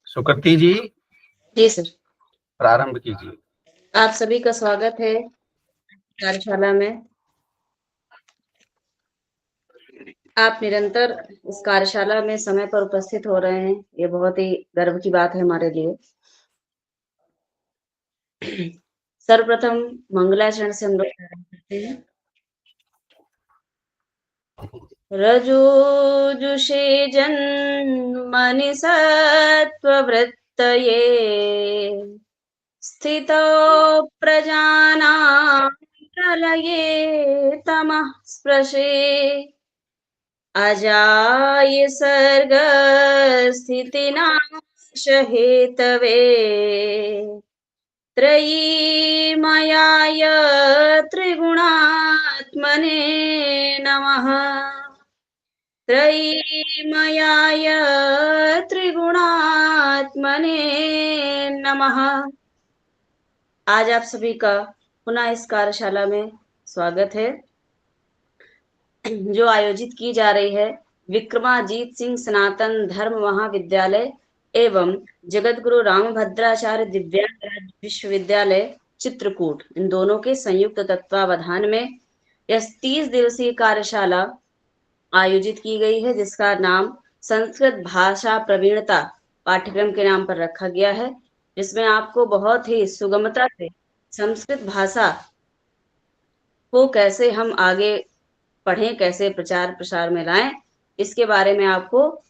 सुकृति जी, जी sir. प्रारंभ कीजिए। आप सभी का स्वागत है कार्यशाला में। आप निरंतर इस कार्यशाला में समय पर उपस्थित हो रहे हैं, ये बहुत ही गर्व की बात है हमारे लिए। सर्वप्रथम मंगलाचरण से हम लोग प्रारंभ करते हैं। रजोजुषे जन्मनि सत्त्ववृत्तये स्थितो प्रजानां प्रलये तमः स्पृशे अजाय सर्गस्थितिनाश हेतवे त्रयीमयाय त्रिगुणात्मने नमः। त्रयीमयाय त्रिगुणात्मने नमः। आज आप सभी का पुनः इस कार्यशाला में स्वागत है, जो आयोजित की जा रही है विक्रमाजीत सिंह सनातन धर्म महाविद्यालय एवं जगत गुरु रामभद्राचार्य दिव्यांग विश्वविद्यालय चित्रकूट, इन दोनों के संयुक्त तत्वावधान में यह 30 दिवसीय कार्यशाला आयोजित की गई है, जिसका नाम संस्कृत भाषा प्रवीणता पाठ्यक्रम के नाम पर रखा गया है, जिसमें आपको बहुत ही सुगमता से संस्कृत भाषा को कैसे हम आगे पढ़ें, कैसे प्रचार प्रसार में लाएं, इसके बारे में आपको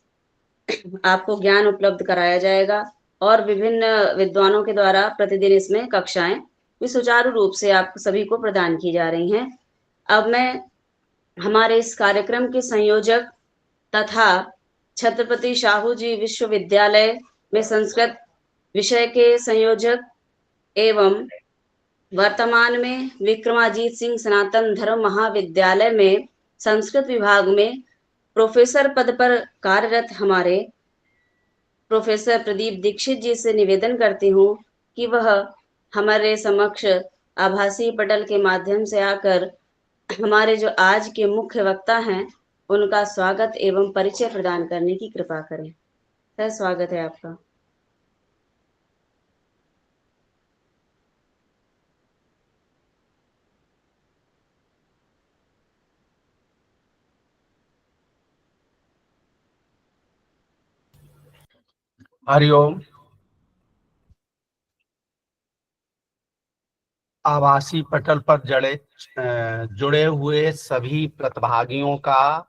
ज्ञान उपलब्ध कराया जाएगा और विभिन्न विद्वानों के द्वारा प्रतिदिन इसमें कक्षाएं भी सुचारू रूप से आप सभी को प्रदान की जा रही हैं। अब मैं हमारे इस कार्यक्रम के संयोजक तथा छत्रपति शाहू जी विश्वविद्यालय में संस्कृत विषय के संयोजक एवं वर्तमान में विक्रमाजीत सिंह सनातन धर्म महाविद्यालय में संस्कृत विभाग में प्रोफेसर पद पर कार्यरत हमारे प्रोफेसर प्रदीप दीक्षित जी से निवेदन करती हूँ कि वह हमारे समक्ष आभासी पटल के माध्यम से आकर हमारे जो आज के मुख्य वक्ता हैं उनका स्वागत एवं परिचय प्रदान करने की कृपा करें। सर, स्वागत है आपका। हरिओम। आभासी पटल पर जुड़े हुए सभी प्रतिभागियों का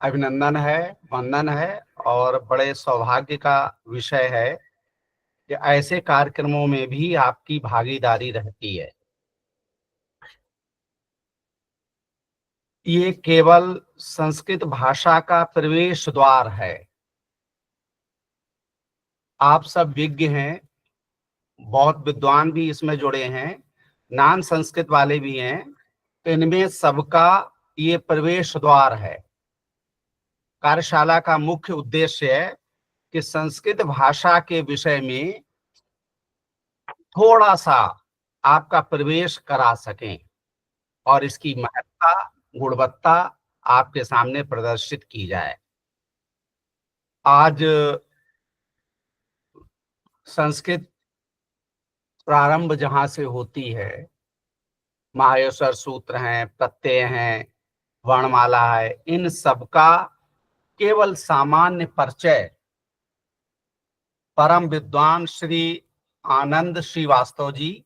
अभिनंदन है, वंदन है और बड़े सौभाग्य का विषय है कि ऐसे कार्यक्रमों में भी आपकी भागीदारी रहती है। ये केवल संस्कृत भाषा का प्रवेश द्वार है। आप सब विज्ञ हैं, बहुत विद्वान भी इसमें जुड़े हैं, नान संस्कृत वाले भी हैं, तो इनमें सबका ये प्रवेश द्वार है। कार्यशाला का मुख्य उद्देश्य है कि संस्कृत भाषा के विषय में थोड़ा सा आपका प्रवेश करा सकें और इसकी महत्ता, गुणवत्ता आपके सामने प्रदर्शित की जाए। आज संस्कृत प्रारंभ जहां से होती है, माहेश्वर सूत्र हैं, प्रत्यय हैं, वर्णमाला है, इन सबका केवल सामान्य परिचय परम विद्वान श्री आनंद श्रीवास्तव जी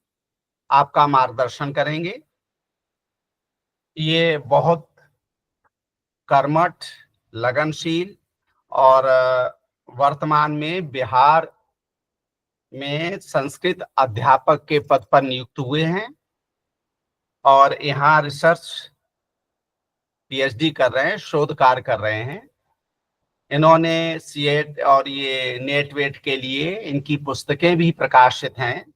आपका मार्गदर्शन करेंगे। ये बहुत कर्मठ, लगनशील और वर्तमान में बिहार में संस्कृत अध्यापक के पद पर नियुक्त हुए हैं और यहाँ रिसर्च पीएचडी कर रहे हैं, शोध कार्य कर रहे हैं। इन्होंने सीएट और ये नेट वेट के लिए इनकी पुस्तकें भी प्रकाशित हैं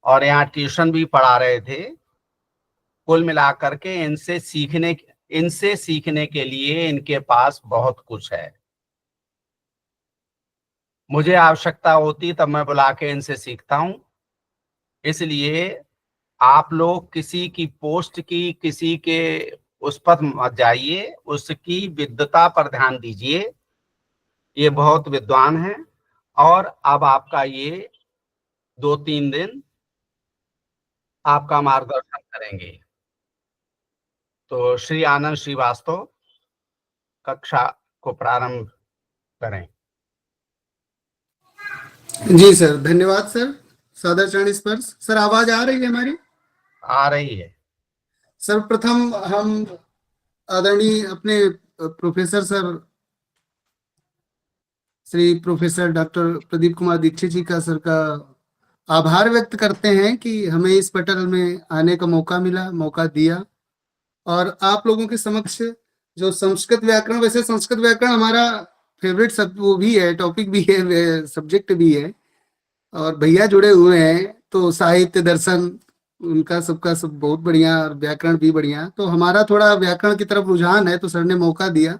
और यहाँ ट्यूशन भी पढ़ा रहे थे। कुल मिलाकर के इनसे सीखने के लिए इनके पास बहुत कुछ है। मुझे आवश्यकता होती तब मैं बुला के इनसे सीखता हूँ। इसलिए आप लोग किसी की पोस्ट की, किसी के उस पर मत जाइए, उसकी विद्वता पर ध्यान दीजिए। ये बहुत विद्वान है और अब आपका ये 2-3 दिन आपका मार्गदर्शन करेंगे। तो श्री आनंद श्रीवास्तव कक्षा को प्रारंभ करें। जी सर, धन्यवाद सर। सादरचरण स्पर्श। सर, आवाज आ रही है हमारी? आ रही है। सर्वप्रथम हम आदरणीय अपने professor sir, Shri professor doctor Pradeep Kumar Dixit ji का सर का आभार व्यक्त करते हैं कि हमें इस पटल में आने का मौका दिया और आप लोगों के समक्ष जो संस्कृत व्याकरण, वैसे संस्कृत व्याकरण हमारा फेवरेट सब वो भी है, टॉपिक भी है, सब्जेक्ट भी है, और भैया जुड़े हुए हैं तो साहित्य दर्शन उनका सबका सब बहुत बढ़िया और व्याकरण भी बढ़िया। तो हमारा थोड़ा व्याकरण की तरफ रुझान है, तो सर ने मौका दिया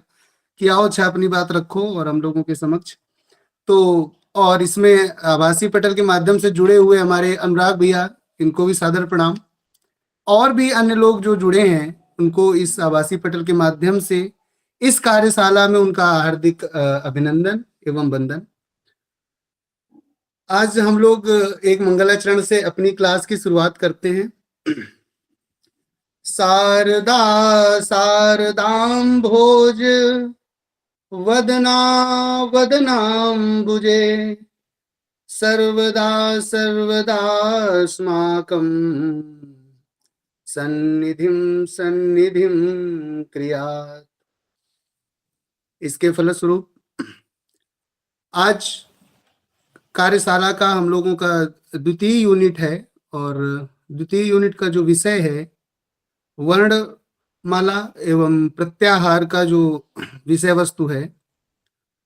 कि आओ अच्छा अपनी बात रखो और हम लोगों के समक्ष। तो और इसमें आभासी पटल के माध्यम से जुड़े हुए हमारे अनुराग भैया, इनको भी सादर प्रणाम, और भी अन्य लोग जो जुड़े हैं उनको इस आभासी पटल के माध्यम से इस कार्यशाला में उनका हार्दिक अभिनंदन एवं वंदन। आज हम लोग एक मंगलाचरण से अपनी क्लास की शुरुआत करते हैं। शारदा शारदाम भोज वदना वदनाम्बुजे सर्वदा सर्वदास्माकं सन्निधिं सन्निधिं क्रियात्। इसके फलस्वरूप आज कार्यशाला का हम लोगों का द्वितीय यूनिट है और द्वितीय यूनिट का जो विषय है वर्णमाला एवं प्रत्याहार का जो विषय वस्तु है,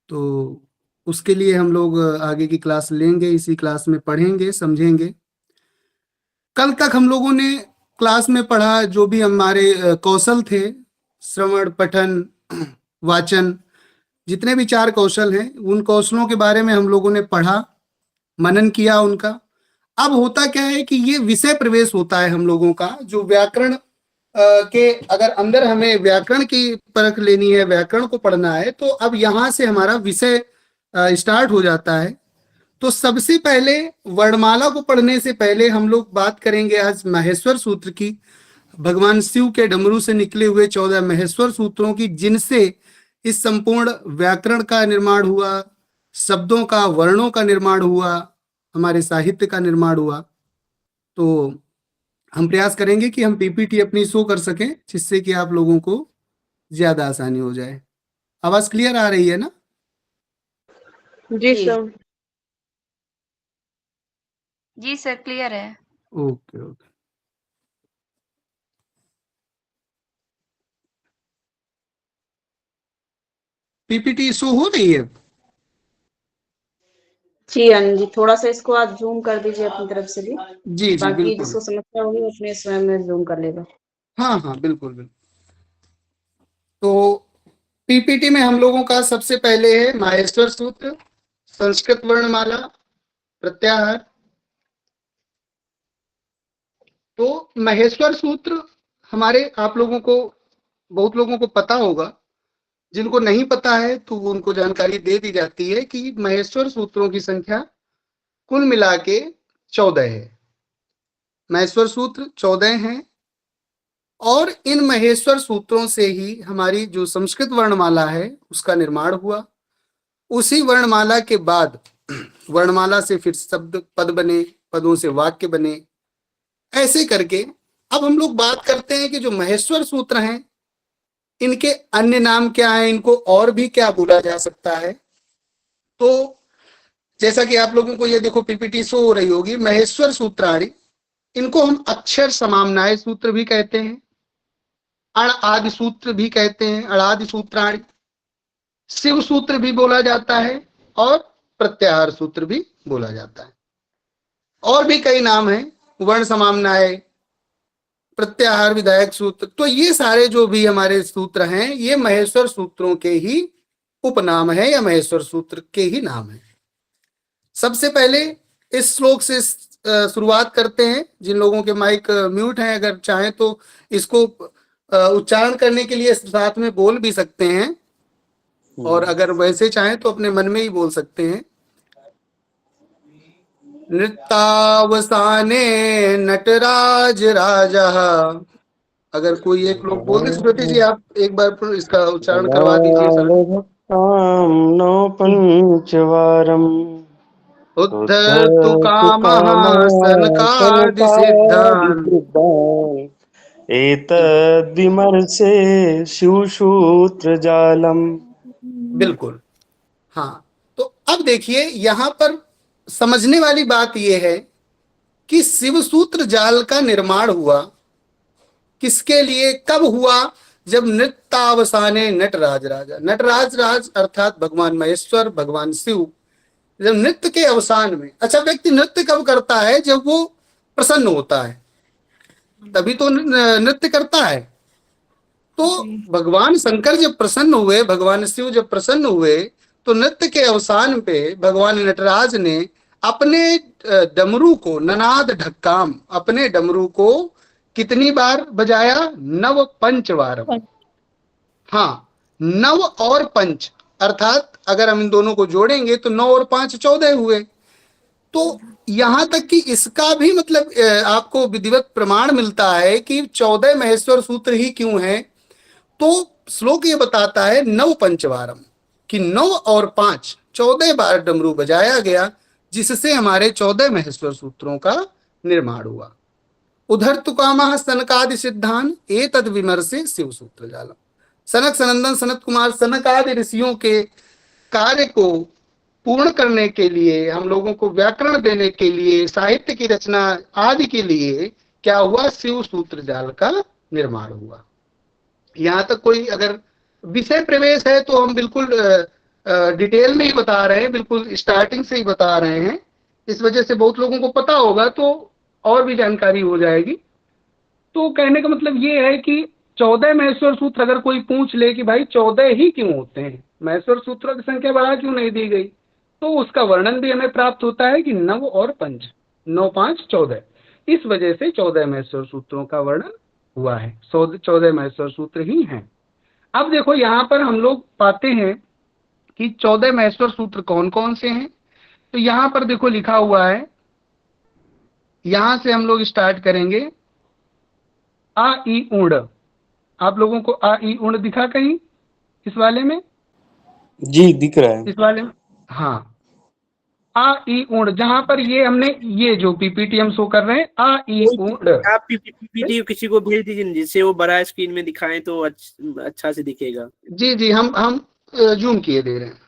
तो उसके लिए हम लोग आगे की क्लास लेंगे, इसी क्लास में पढ़ेंगे, समझेंगे। कल तक हम लोगों ने क्लास में पढ़ा जो भी हमारे कौशल थे, श्रवण पठन वाचन, जितने भी 4 कौशल हैं, उन कौशलों के बारे में हम लोगों ने पढ़ा, मनन किया उनका। अब होता क्या है कि ये विषय प्रवेश होता है हम लोगों का, जो व्याकरण के अगर अंदर हमें व्याकरण की परख लेनी है, व्याकरण को पढ़ना है, तो अब यहाँ से हमारा विषय स्टार्ट हो जाता है। तो सबसे पहले वर्णमाला को पढ़ने से पहले हम लोग बात करेंगे आज महेश्वर सूत्र की, भगवान शिव के डमरू से निकले हुए 14 महेश्वर सूत्रों की, जिनसे इस संपूर्ण व्याकरण का निर्माण हुआ, शब्दों का, वर्णों का निर्माण हुआ, हमारे साहित्य का निर्माण हुआ। तो हम प्रयास करेंगे कि हम पीपीटी अपनी शो कर सकें, जिससे कि आप लोगों को ज्यादा आसानी हो जाए। आवाज क्लियर आ रही है ना? जी सर। जी सर, क्लियर है। Okay okay. पीपीटी शो हो रही है? जी आनंद जी, थोड़ा सा इसको आप जूम कर दीजिए अपनी तरफ से भी। जी बाकी बिल्कुल। जिसको समस्या होगी अपने स्वयं में जूम कर लेगा। हाँ हाँ बिल्कुल बिल्कुल। तो पीपीटी में हम लोगों का सबसे पहले है महेश्वर सूत्र, संस्कृत वर्णमाला, प्रत्याहार। तो महेश्वर सूत्र हमारे, आप लोगों को, बहुत लोगों को पता होगा, जिनको नहीं पता है तो उनको जानकारी दे दी जाती है कि महेश्वर सूत्रों की संख्या कुल मिला के 14 है। महेश्वर सूत्र 14 हैं और इन महेश्वर सूत्रों से ही हमारी जो संस्कृत वर्णमाला है उसका निर्माण हुआ। उसी वर्णमाला के बाद वर्णमाला से फिर शब्द पद बने, पदों से वाक्य बने, ऐसे करके अब हम लोग बात करते हैं कि जो महेश्वर सूत्र हैं इनके अन्य नाम क्या है, इनको और भी क्या बोला जा सकता है। तो जैसा कि आप लोगों को ये देखो पीपीटी शो हो रही होगी, महेश्वर सूत्राणी, इनको हम अक्षर समामनाय सूत्र भी कहते हैं, अण आदि सूत्र भी कहते हैं, अड़ादि सूत्राणी, शिव सूत्र भी बोला जाता है और प्रत्याहार सूत्र भी बोला जाता है। और भी कई नाम हैं, वर्ण समामनाय, प्रत्याहार विधायक सूत्र। तो ये सारे जो भी हमारे सूत्र हैं ये महेश्वर सूत्रों के ही उपनाम है या महेश्वर सूत्र के ही नाम है। सबसे पहले इस श्लोक से शुरुआत करते हैं। जिन लोगों के माइक म्यूट हैं, अगर चाहें तो इसको उच्चारण करने के लिए साथ में बोल भी सकते हैं, और अगर वैसे चाहें तो अपने मन में ही बोल सकते हैं। नृत्तावसाने नटराज राजा। अगर कोई एक लोग बोल दे, सुब्रती जी आप एक बार इसका उच्चारण करवा दीजिए साथ। नौ पंचवारम उद्धर्तु कामः सनकादि सिद्धान् एतद्विमर्शे शिवसूत्र जालम। बिल्कुल, हाँ। तो अब देखिए यहाँ पर समझने वाली बात यह है कि शिवसूत्र जाल का निर्माण हुआ किसके लिए, कब हुआ? जब नृत्यावसाने नटराज राजा, नटराज राज अर्थात भगवान महेश्वर, भगवान शिव, जब नृत्य के अवसान में, अच्छा व्यक्ति नृत्य कब करता है? जब वो प्रसन्न होता है, तभी तो नृत्य करता है। तो भगवान शंकर जब प्रसन्न हुए, भगवान शिव जब प्रसन्न हुए, तो नृत्य के अवसान पे भगवान नटराज ने अपने डमरू को, ननाद ढक्काम, अपने डमरू को कितनी बार बजाया? 9 पंचवारम। हाँ, 9 और 5 अर्थात अगर हम इन दोनों को जोड़ेंगे तो 9 और 5 14 हुए। तो यहां तक कि इसका भी मतलब आपको विधिवत प्रमाण मिलता है कि 14 महेश्वर सूत्र ही क्यों है। तो श्लोक ये बताता है 9 पंचवारम, कि 9 और 5 14 बार डमरू बजाया गया, जिससे हमारे 14 महेश्वर सूत्रों का निर्माण हुआ। उधर तुकामा सनकादि सिद्धान एतद विमर्शे शिव सूत्र जालम। सनक सनंदन सनत कुमार सनक आदि ऋषियों के कार्य को पूर्ण करने के लिए, हम लोगों को व्याकरण देने के लिए, साहित्य की रचना आदि के लिए क्या हुआ? शिव सूत्र जाल का निर्माण हुआ। यहाँ तक कोई अगर विषय प्रवेश है तो हम बिल्कुल डिटेल में ही बता रहे हैं, बिल्कुल स्टार्टिंग से ही बता रहे हैं। इस वजह से बहुत लोगों को पता होगा तो और भी जानकारी हो जाएगी। तो कहने का मतलब ये है कि 14 महेश्वर सूत्र अगर कोई पूछ ले कि भाई 14 ही क्यों होते हैं, महेश्वर सूत्रों की संख्या बढ़ा क्यों नहीं दी गई, तो उसका वर्णन भी हमें प्राप्त होता है कि 9 और 5, 9 5 14, इस वजह से 14 महेश्वर सूत्रों का वर्णन हुआ है। 14 महेश्वर सूत्र ही हैं। अब देखो यहाँ पर हम लोग पाते हैं कि 14 महेश्वर सूत्र कौन कौन से हैं। तो यहाँ पर देखो लिखा हुआ है, यहां से हम लोग स्टार्ट करेंगे। आ ई उड़, आप लोगों को आ ई उड़ दिखा कहीं इस वाले में? जी दिख रहा है इस वाले में, हाँ। आ ई उड़, जहां पर ये हमने ये जो पीपीटी हम शो कर रहे हैं, आ ई उड़। आप पीपीटी किसी को भेज दीजिए जिससे वो बड़ा स्क्रीन में दिखाएं तो अच्छा से दिखेगा। जी जी, हम जूम किए दे रहे हैं।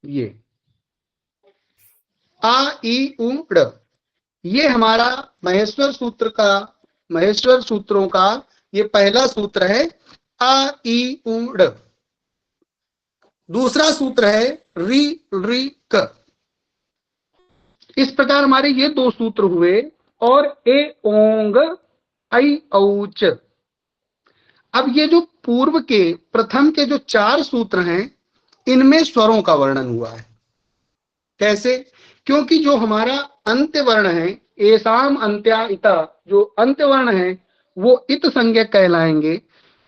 ये आ ई उड़, ये हमारा महेश्वर सूत्र का, महेश्वर सूत्रों का ये पहला सूत्र है, आ ई उड़। दूसरा सूत्र है री री क। इस प्रकार हमारे ये 2 सूत्र हुए, और ए ओंग ऐ औच। अब ये जो पूर्व के प्रथम के जो 4 सूत्र हैं, इनमें स्वरों का वर्णन हुआ है। कैसे? क्योंकि जो हमारा अंत्य वर्ण है, एसाम अंत्या इता, जो अंत्य वर्ण है वो इत संज्ञक कहलाएंगे।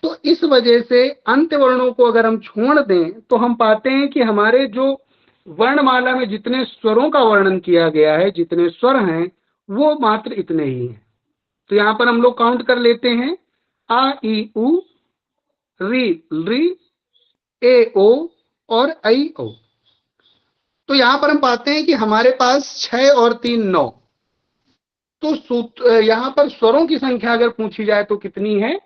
तो इस वजह से अंत्य वर्णों को अगर हम छोड़ दें तो हम पाते हैं कि हमारे जो वर्णमाला में जितने स्वरों का वर्णन किया गया है, जितने स्वर हैं, वो मात्र इतने ही हैं। तो यहाँ पर हम लोग काउंट कर लेते हैं, आ ई उ, री री, ए ओ और ऐ ओ। तो यहां पर हम पाते हैं कि हमारे पास 6 और 3 9। तो यहां पर स्वरों की संख्या अगर पूछी जाए तो कितनी है?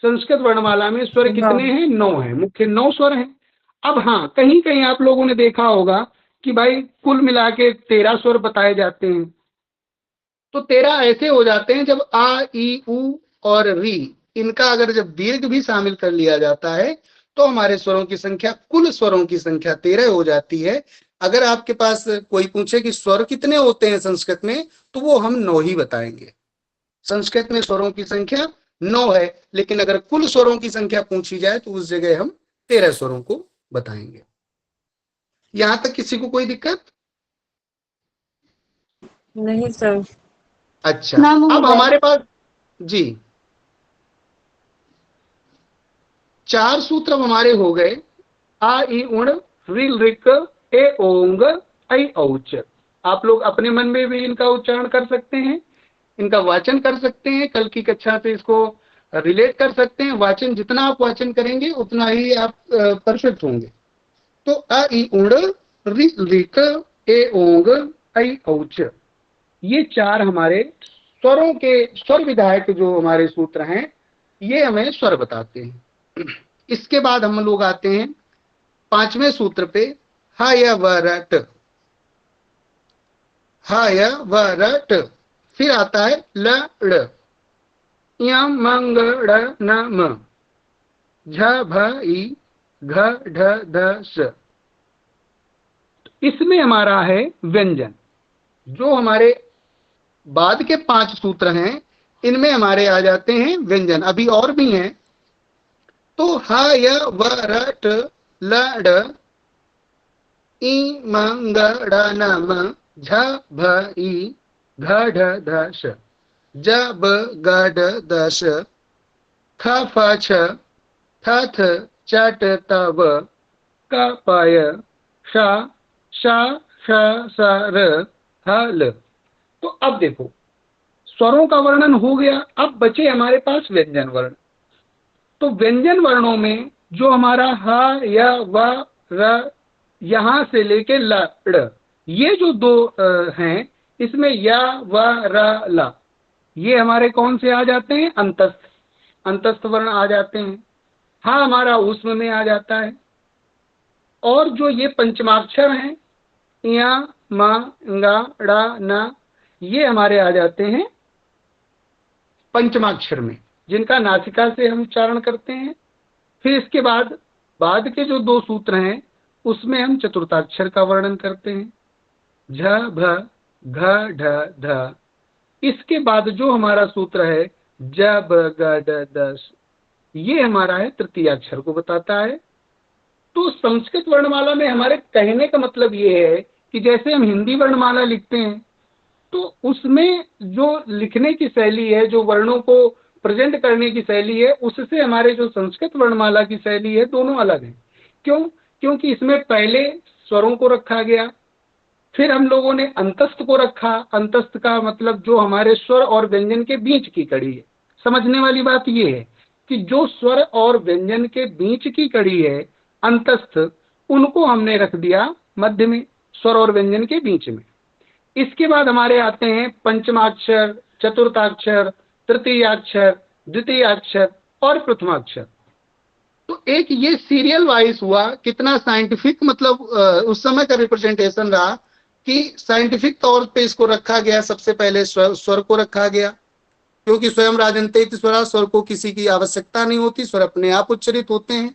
संस्कृत वर्णमाला में स्वर कितने हैं? 9 हैं, मुख्य 9 स्वर हैं। अब हाँ, कहीं कहीं आप लोगों ने देखा होगा कि भाई कुल मिला के 13 स्वर बताए जाते हैं। तो 13 ऐसे हो जाते हैं जब आ ई उ और री, इनका अगर जब दीर्घ भी शामिल कर लिया जाता है तो हमारे स्वरों की संख्या, कुल स्वरों की संख्या 13 हो जाती है। अगर आपके पास कोई पूछे कि स्वर कितने होते हैं संस्कृत में, तो वो हम 9 ही बताएंगे। संस्कृत में स्वरों की संख्या 9 है, लेकिन अगर कुल स्वरों की संख्या पूछी जाए तो उस जगह हम 13 स्वरों को बताएंगे। यहां तक किसी को कोई दिक्कत? नहीं सर। अच्छा, ना अब महोदय। हमारे पास जी 4 सूत्र अब हमारे हो गए। आ ई उण रिल रिक ए ओंग ऐ औच। आप लोग अपने मन में भी इनका उच्चारण कर सकते हैं, इनका वाचन कर सकते हैं, कल की कक्षा से इसको रिलेट कर सकते हैं। वाचन जितना आप वाचन करेंगे उतना ही आप परफेक्ट होंगे। तो अ ई उण रि रिक ए ओंग ऐ औच, ये 4 हमारे स्वरों के स्वर विधायक जो हमारे सूत्र हैं, ये हमें स्वर बताते हैं। इसके बाद हम लोग आते हैं 5वें सूत्र पे, ह य व र ट। ह य व र ट। फिर आता है ल ड़, य म ग ड़ न म, झ भ ई घ ढ ध स। इसमें हमारा है व्यंजन। जो हमारे बाद के 5 सूत्र हैं, इनमें हमारे आ जाते हैं व्यंजन। अभी और भी हैं। तो ह य व र ट ल ड़ ई म ग ड़ न म, झ भ ई घ ढ ध श, ज ब ग ड द श, ख फ छ, थ थ च ट त व, क प य, श श ष स र, ह ल। तो अब देखो, स्वरों का वर्णन हो गया, अब बचे हमारे पास व्यंजन वर्ण। तो व्यंजन वर्णों में जो हमारा ह य व र, यहां से लेके ल ड़, ये जो 2 हैं, इसमें य व र ल, ये हमारे कौन से आ जाते हैं? अंतस्थ। अंतस्थ वर्ण आ जाते हैं। हाँ हमारा ऊष्म में आ जाता है। और जो ये पंचमाक्षर हैं, य म ग ड़ न, ये हमारे आ जाते हैं पंचमाक्षर में, जिनका नासिका से हम उच्चारण करते हैं। फिर इसके बाद के जो 2 सूत्र हैं, उसमें हम चतुर्थाक्षर का वर्णन करते हैं, झ भ घ ढ ध। इसके बाद जो हमारा सूत्र है ज ब ग ड द स, ये हमारा है तृतीय अक्षर को बताता है। तो संस्कृत वर्णमाला में हमारे कहने का मतलब ये है कि जैसे हम हिंदी वर्णमाला लिखते हैं, तो उसमें जो लिखने की शैली है, जो वर्णों को प्रेजेंट करने की शैली है, उससे हमारे जो संस्कृत वर्णमाला की शैली है, दोनों अलग है। क्यों? क्योंकि इसमें पहले स्वरों को रखा गया, फिर हम लोगों ने अंतस्थ को रखा। अंतस्थ का मतलब जो हमारे स्वर और व्यंजन के बीच की कड़ी है। समझने वाली बात यह है कि जो स्वर और व्यंजन के बीच की कड़ी है, अंतस्थ, उनको हमने रख दिया मध्य में, स्वर और व्यंजन के बीच में। इसके बाद हमारे आते हैं पंचमाक्षर, चतुर्थाक्षर, तृतीयाक्षर, द्वितीयाक्षर और प्रथमाक्षर। तो एक ये सीरियल वाइज हुआ। कितना साइंटिफिक मतलब उस समय का रिप्रेजेंटेशन रहा कि साइंटिफिक तौर पे इसको रखा गया। सबसे पहले स्वर को रखा गया, क्योंकि स्वयं राजन्ते स्वरा, स्वर को किसी की आवश्यकता नहीं होती, स्वर अपने आप उच्चरित होते हैं।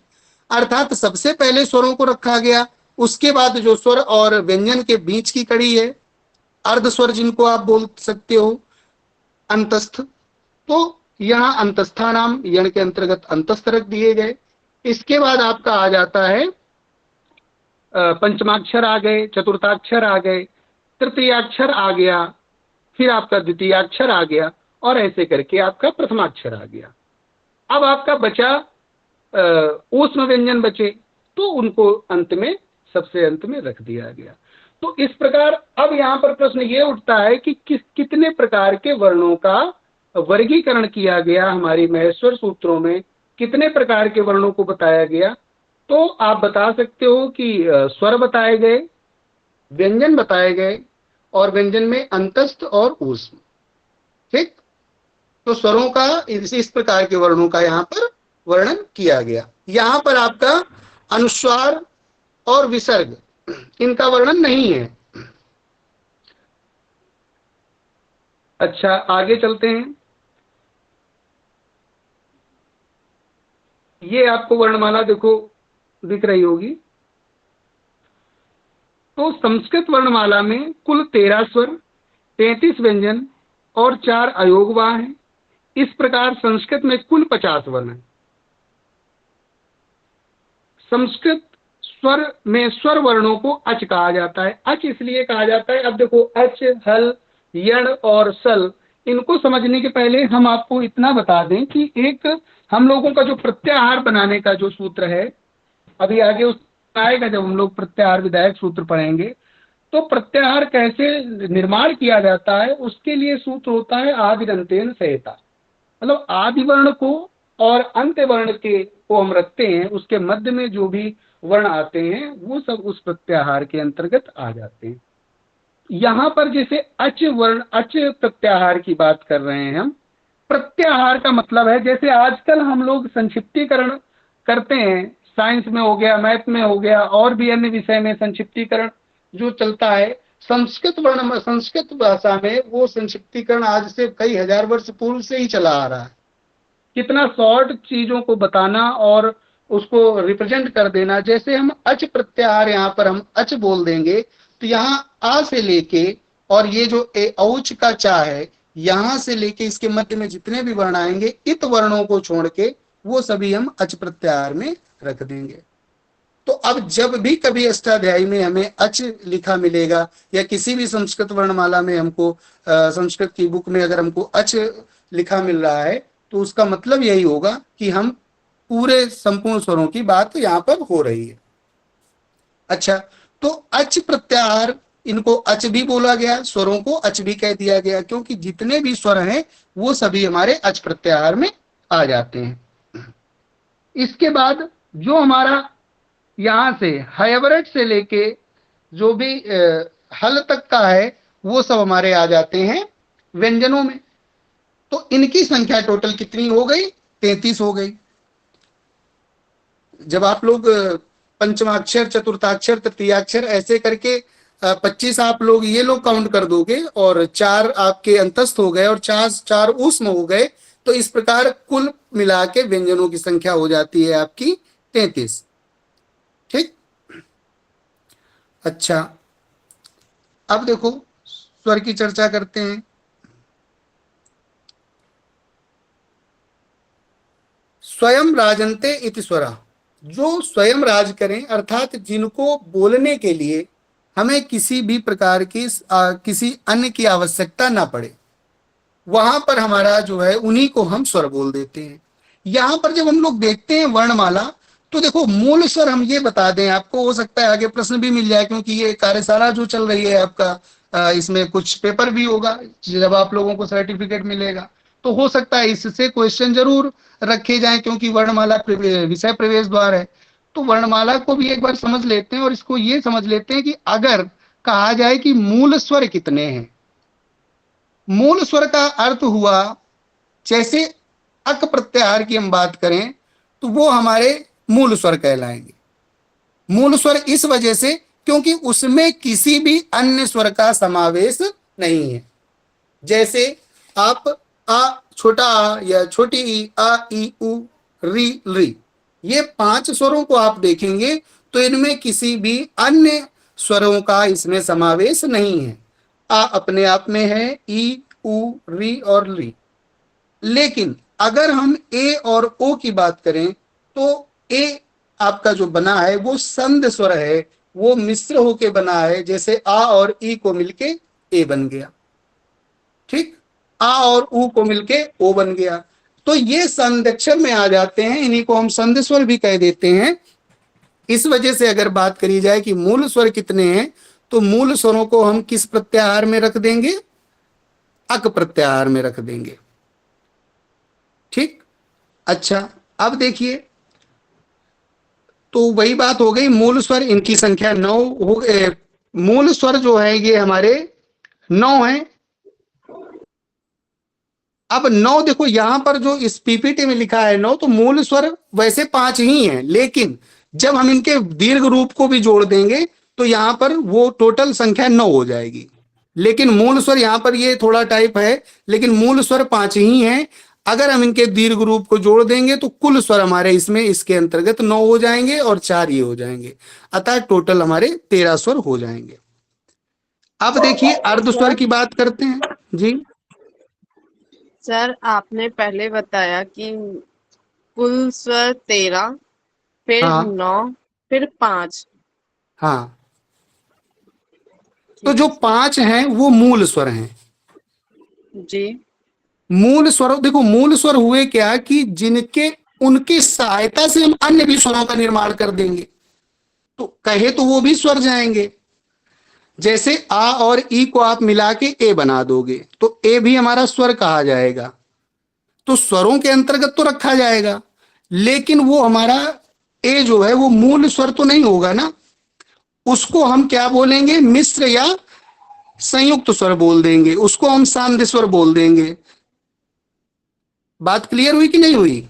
अर्थात सबसे पहले स्वरों को रखा गया। उसके बाद जो स्वर और व्यंजन के बीच की कड़ी है, अर्ध स्वर जिनको आप बोल सकते हो, अंतस्थ, तो यहाँ अंतस्था नाम यण के अंतर्गत अंतस्थ रख दिए गए। इसके बाद आपका आ जाता है पंचमाक्षर आ गए, चतुर्थाक्षर आ गए, तृतीयाक्षर आ गया, फिर आपका द्वितीयाक्षर आ गया, और ऐसे करके आपका प्रथमाक्षर आ गया। अब आपका बचा ऊष्म व्यंजन बचे, तो उनको अंत में, सबसे अंत में रख दिया गया। तो इस प्रकार अब यहाँ पर प्रश्न ये उठता है कि कितने प्रकार के वर्णों का वर्गीकरण किया गया हमारी महेश्वर सूत्रों में, कितने प्रकार के वर्णों को बताया गया। तो आप बता सकते हो कि स्वर बताए गए, व्यंजन बताए गए, और व्यंजन में अंतस्थ और ऊष्म। ठीक, तो स्वरों का इस प्रकार के वर्णों का यहाँ पर वर्णन किया गया। यहाँ पर आपका अनुस्वार और विसर्ग, इनका वर्णन नहीं है। अच्छा, आगे चलते हैं। ये आपको वर्णमाला देखो दिख रही होगी। तो संस्कृत वर्णमाला में कुल 13 स्वर, 33 व्यंजन और 4 अयोगवाह हैं। इस प्रकार संस्कृत में कुल 50 वर्ण हैं। संस्कृत स्वर में स्वर वर्णों को अच कहा जाता है। अच इसलिए कहा जाता है, अब देखो अच, हल, यण और सल, इनको समझने के पहले हम आपको इतना बता दें कि एक हम लोगों का जो प्रत्याहार बनाने का जो सूत्र है, अभी आगे उस आएगा जब हम लोग प्रत्याहार विधायक सूत्र पढ़ेंगे, तो प्रत्याहार कैसे निर्माण किया जाता है उसके लिए सूत्र होता है आदिरंतेन संहिता। मतलब आदि वर्ण को और अंत्य वर्ण के को हम रखते हैं, उसके मध्य में जो भी वर्ण आते हैं वो सब उस प्रत्याहार के अंतर्गत आ जाते हैं। यहां पर जैसे अच वर्ण, अच प्रत्याहार की बात कर रहे हैं हम। प्रत्याहार का मतलब है जैसे आजकल हम लोग संक्षिप्तीकरण करते हैं, साइंस में हो गया, मैथ में हो गया, और भी अन्य विषय में संक्षिप्तीकरण जो चलता है, संस्कृत भाषा में वो संक्षिप्तीकरण आज से कई हजार वर्ष पूर्व से ही चला आ रहा है। कितना शॉर्ट चीजों को बताना और उसको रिप्रेजेंट कर देना। जैसे हम अच प्रत्याहार यहाँ पर हम अच बोल देंगे तो यहाँ आ से लेके और ये जो औच का चा है, यहां से लेके इसके मध्य में जितने भी वर्ण आएंगे इत वर्णों को छोड़ के वो सभी हम अच प्रत्याहार में रख देंगे। तो अब जब भी कभी अष्टाध्यायी में हमें अच लिखा मिलेगा या किसी भी संस्कृत वर्णमाला में हमको संस्कृत की बुक में अगर हमको अच लिखा मिल रहा है तो उसका मतलब यही होगा कि हम पूरे संपूर्ण स्वरों की बात यहाँ पर हो रही है। अच्छा, तो अच प्रत्याहार, इनको अच भी बोला गया, स्वरों को अच भी कह दिया गया, क्योंकि जितने भी स्वर हैं वो सभी हमारे अच प्रत्याहार में आ जाते हैं। इसके बाद जो हमारा यहां से हयवरट से लेके जो भी हल तक का है वो सब हमारे आ जाते हैं व्यंजनों में। तो इनकी संख्या टोटल कितनी हो गई? 33 हो गई। जब आप लोग पंचमाक्षर, चतुर्थाक्षर, तृतीयाक्षर ऐसे करके 25 आप लोग ये लोग काउंट कर दोगे और 4 आपके अंतस्थ हो गए और 4 ऊष्म हो गए, तो इस प्रकार कुल मिला के व्यंजनों की संख्या हो जाती है आपकी 33। ठीक। अच्छा, अब देखो स्वर की चर्चा करते हैं। स्वयं राजन्ते इति स्वरा, जो स्वयं राज करें, अर्थात जिनको बोलने के लिए हमें किसी भी प्रकार की किसी अन्य की आवश्यकता ना पड़े, वहां पर हमारा जो है उन्हीं को हम स्वर बोल देते हैं। यहां पर जब हम लोग देखते हैं वर्णमाला, तो देखो मूल स्वर हम ये बता दें आपको, हो सकता है आगे प्रश्न भी मिल जाए, क्योंकि ये कार्यशाला जो चल रही है आपका, इसमें कुछ पेपर भी होगा जब आप लोगों को सर्टिफिकेट मिलेगा, तो हो सकता है इससे क्वेश्चन जरूर रखे जाएं, क्योंकि वर्णमाला विषय प्रवेश द्वार है। तो वर्णमाला को भी एक बार समझ लेते हैं और इसको ये समझ लेते हैं कि अगर कहा जाए कि मूल स्वर कितने हैं, मूल स्वर का अर्थ हुआ, जैसे अक प्रत्याहार की हम बात करें तो वो हमारे मूल स्वर कहलाएंगे। मूल स्वर इस वजह से क्योंकि उसमें किसी भी अन्य स्वर का समावेश नहीं है। जैसे आप आ, छोटा आ या छोटी ई, आ, ई, उ, री, ली, ये 5 स्वरों को आप देखेंगे तो इनमें किसी भी अन्य स्वरों का इसमें समावेश नहीं है। आ अपने आप में है, ई, उ, री और ली। लेकिन अगर हम ए और ओ की बात करें तो ए आपका जो बना है वो संध स्वर है, वो मिश्र होके बना है, जैसे आ और ई को मिलके ए बन गया। ठीक, आ और उ को मिलके ओ बन गया। तो ये संध्यक्षर में आ जाते हैं, इन्हीं को हम संध स्वर भी कह देते हैं। इस वजह से अगर बात करी जाए कि मूल स्वर कितने हैं, तो मूल स्वरों को हम किस प्रत्याहार में रख देंगे? अक प्रत्याहार में रख देंगे। ठीक। अच्छा, अब देखिए, तो वही बात हो गई, मूल स्वर इनकी संख्या 9 हो गए। मूल स्वर जो है ये हमारे 9 हैं। अब 9 देखो यहां पर जो इस पीपीटी में लिखा है 9, तो मूल स्वर वैसे 5 ही हैं, लेकिन जब हम इनके दीर्घ रूप को भी जोड़ देंगे तो यहां पर वो टोटल संख्या 9 हो जाएगी। लेकिन मूल स्वर यहां पर ये थोड़ा टाइप है, लेकिन मूल स्वर 5 ही हैं। अगर हम इनके दीर्घ रूप को जोड़ देंगे तो कुल स्वर हमारे इसमें इसके अंतर्गत 9 हो जाएंगे और 4 ये हो जाएंगे, अतः टोटल हमारे 13 स्वर हो जाएंगे। अब देखिए अर्ध स्वर की बात करते हैं जी। सर आपने पहले बताया कि कुल स्वर 13, फिर हाँ 9, फिर 5। हाँ, तो जो 5 हैं वो मूल स्वर हैं। जी। मूल स्वर, देखो मूल स्वर हुए क्या कि जिनके उनकी सहायता से हम अन्य भी स्वरों का निर्माण कर देंगे, तो कहे तो वो भी स्वर जाएंगे। जैसे आ और ई को आप मिला के ए बना दोगे तो ए भी हमारा स्वर कहा जाएगा, तो स्वरों के अंतर्गत तो रखा जाएगा, लेकिन वो हमारा ए जो है वो मूल स्वर तो नहीं होगा ना, उसको हम क्या बोलेंगे, मिश्र या संयुक्त स्वर बोल देंगे, उसको हम सांध्य स्वर बोल देंगे। बात क्लियर हुई कि नहीं हुई?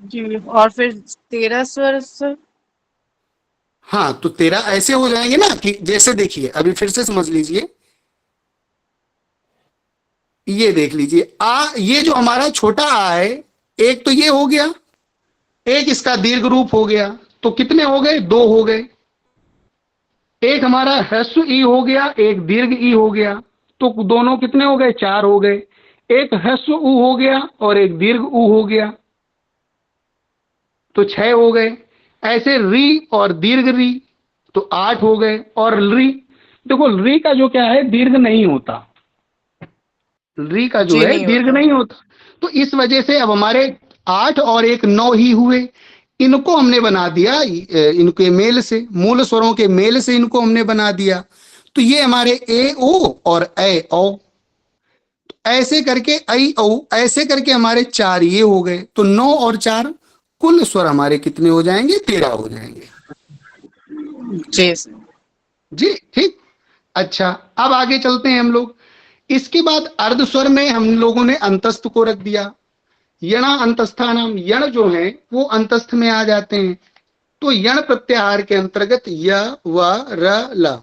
जी, और फिर 13 स्वर सर? हाँ, तो तेरा ऐसे हो जाएंगे ना कि जैसे देखिए, अभी फिर से समझ लीजिए, ये देख लीजिए आ, ये जो हमारा छोटा आ है, एक तो ये हो गया, एक इसका दीर्घ रूप हो गया, तो कितने हो गए, दो हो गए। एक हमारा ह्रस्व ई हो गया, एक दीर्घ ई हो गया, तो दोनों कितने हो गए, चार हो गए। एक ह्रस्व ऊ हो गया और एक दीर्घ ऊ हो गया, तो छह हो गए। ऐसे री और दीर्घ री, तो आठ हो गए। और री, देखो री का जो क्या है, दीर्घ नहीं होता, री का जो जी, है नहीं दीर्घ होता। नहीं होता, तो इस वजह से अब हमारे आठ और एक नौ ही हुए। इनको हमने बना दिया, इनके मेल से, मूल स्वरों के मेल से इनको हमने बना दिया, तो ये हमारे ए ओ और ए ओ, ऐसे करके आई ओ, ऐसे करके हमारे चार ये हो गए, तो नौ और चार कुल स्वर हमारे कितने हो जाएंगे, 13 हो जाएंगे। जी सर। जी ठीक। अच्छा, अब आगे चलते हैं हम लोग। इसके बाद अर्ध स्वर में हम लोगों ने अंतस्थ को रख दिया, यणा अंतस्थानम, यण जो है वो अंतस्थ में आ जाते हैं, तो यण प्रत्याहार के अंतर्गत य व र ल,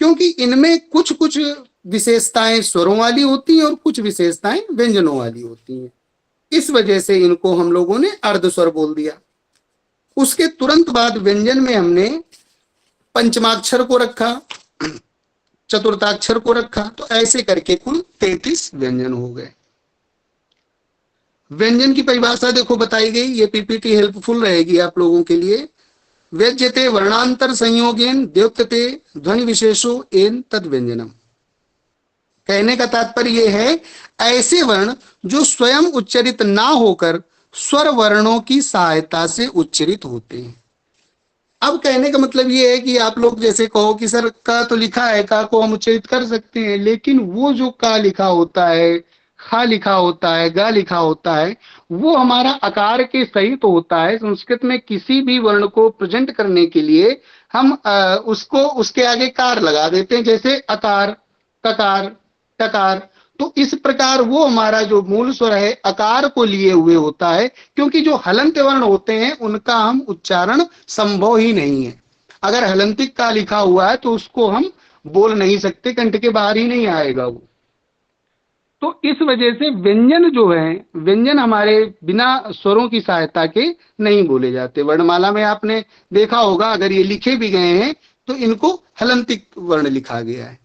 क्योंकि इनमें कुछ कुछ विशेषताएं स्वरों वाली होती हैं और कुछ विशेषताएं व्यंजनों वाली होती हैं, इस वजह से इनको हम लोगों ने अर्ध स्वर बोल दिया। उसके तुरंत बाद व्यंजन में हमने पंचमाक्षर को रखा, चतुर्थाक्षर को रखा, तो ऐसे करके कुल 33 व्यंजन हो गए। व्यंजन की परिभाषा देखो बताई गई, ये पीपीटी हेल्पफुल रहेगी आप लोगों के लिए। व्यज्यते वर्णांतर संयोगेन द्योतते ध्वनि विशेषो एन तद व्यंजनम। कहने का तात्पर्य यह है, ऐसे वर्ण जो स्वयं उच्चरित ना होकर स्वर वर्णों की सहायता से उच्चरित होते हैं। अब कहने का मतलब ये है कि आप लोग जैसे कहो कि सर का तो लिखा है, का को हम उच्चरित कर सकते हैं, लेकिन वो जो का लिखा होता है, खा लिखा होता है, गा लिखा होता है, वो हमारा आकार के सहित तो होता है। संस्कृत में किसी भी वर्ण को प्रेजेंट करने के लिए हम उसको उसके आगे कार लगा देते हैं, जैसे अकार, ककार, टकार। तो इस प्रकार वो हमारा जो मूल स्वर है अकार को लिए हुए होता है, क्योंकि जो हलंत वर्ण होते हैं उनका हम उच्चारण संभव ही नहीं है। अगर हलंतिक का लिखा हुआ है तो उसको हम बोल नहीं सकते, कंठ के बाहर ही नहीं आएगा वो। तो इस वजह से व्यंजन जो है, व्यंजन हमारे बिना स्वरों की सहायता के नहीं बोले जाते। वर्णमाला में आपने देखा होगा, अगर ये लिखे भी गए हैं तो इनको हलंतिक वर्ण लिखा गया है।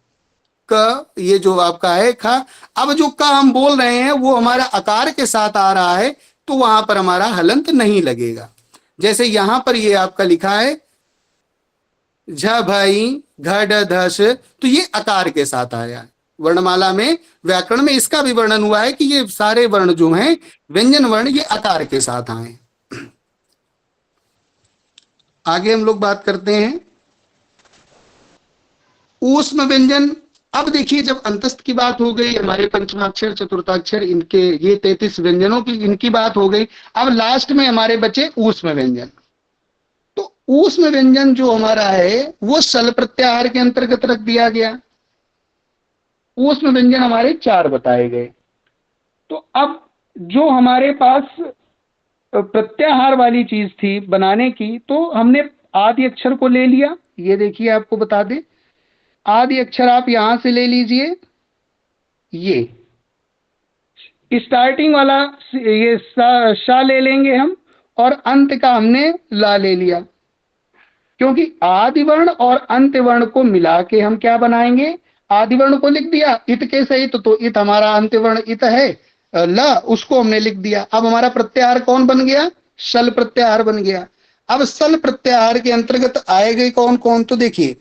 क, ये जो आपका है खा, अब जो का हम बोल रहे हैं वो हमारा आकार के साथ आ रहा है, तो वहां पर हमारा हलंत नहीं लगेगा। जैसे यहां पर ये आपका लिखा है झ भाई घ ढ धस, तो ये आकार के साथ आया है। वर्णमाला में, व्याकरण में इसका भी वर्णन हुआ है कि ये सारे वर्ण जो हैं व्यंजन वर्ण, ये आकार के साथ आए। आगे हम लोग बात करते हैं ऊष्म व्यंजन। अब देखिए, जब अंतस्थ की बात हो गई, हमारे पंचमाक्षर, चतुर्थाक्षर, इनके ये 33 व्यंजनों की इनकी बात हो गई, अब लास्ट में हमारे बचे ऊष्म व्यंजन। तो ऊष्म व्यंजन जो हमारा है वो सल प्रत्याहार के अंतर्गत रख दिया गया। ऊष्म व्यंजन हमारे 4 बताए गए। तो अब जो हमारे पास प्रत्याहार वाली चीज थी बनाने की, तो हमने आदि अक्षर को ले लिया। ये देखिए, आपको बता दें, आदि अक्षर आप यहां से ले लीजिए, ये स्टार्टिंग वाला ये सा ले लेंगे हम, और अंत का हमने ला ले लिया, क्योंकि आदि वर्ण और अंत वर्ण को मिला के हम क्या बनाएंगे, आदि वर्ण को लिख दिया इत के सहित, तो इत हमारा अंत वर्ण इत है, ल उसको हमने लिख दिया। अब हमारा प्रत्याहार कौन बन गया, सल प्रत्याहार बन गया। अब सल प्रत्याहार के अंतर्गत आएगा कौन कौन, तो देखिए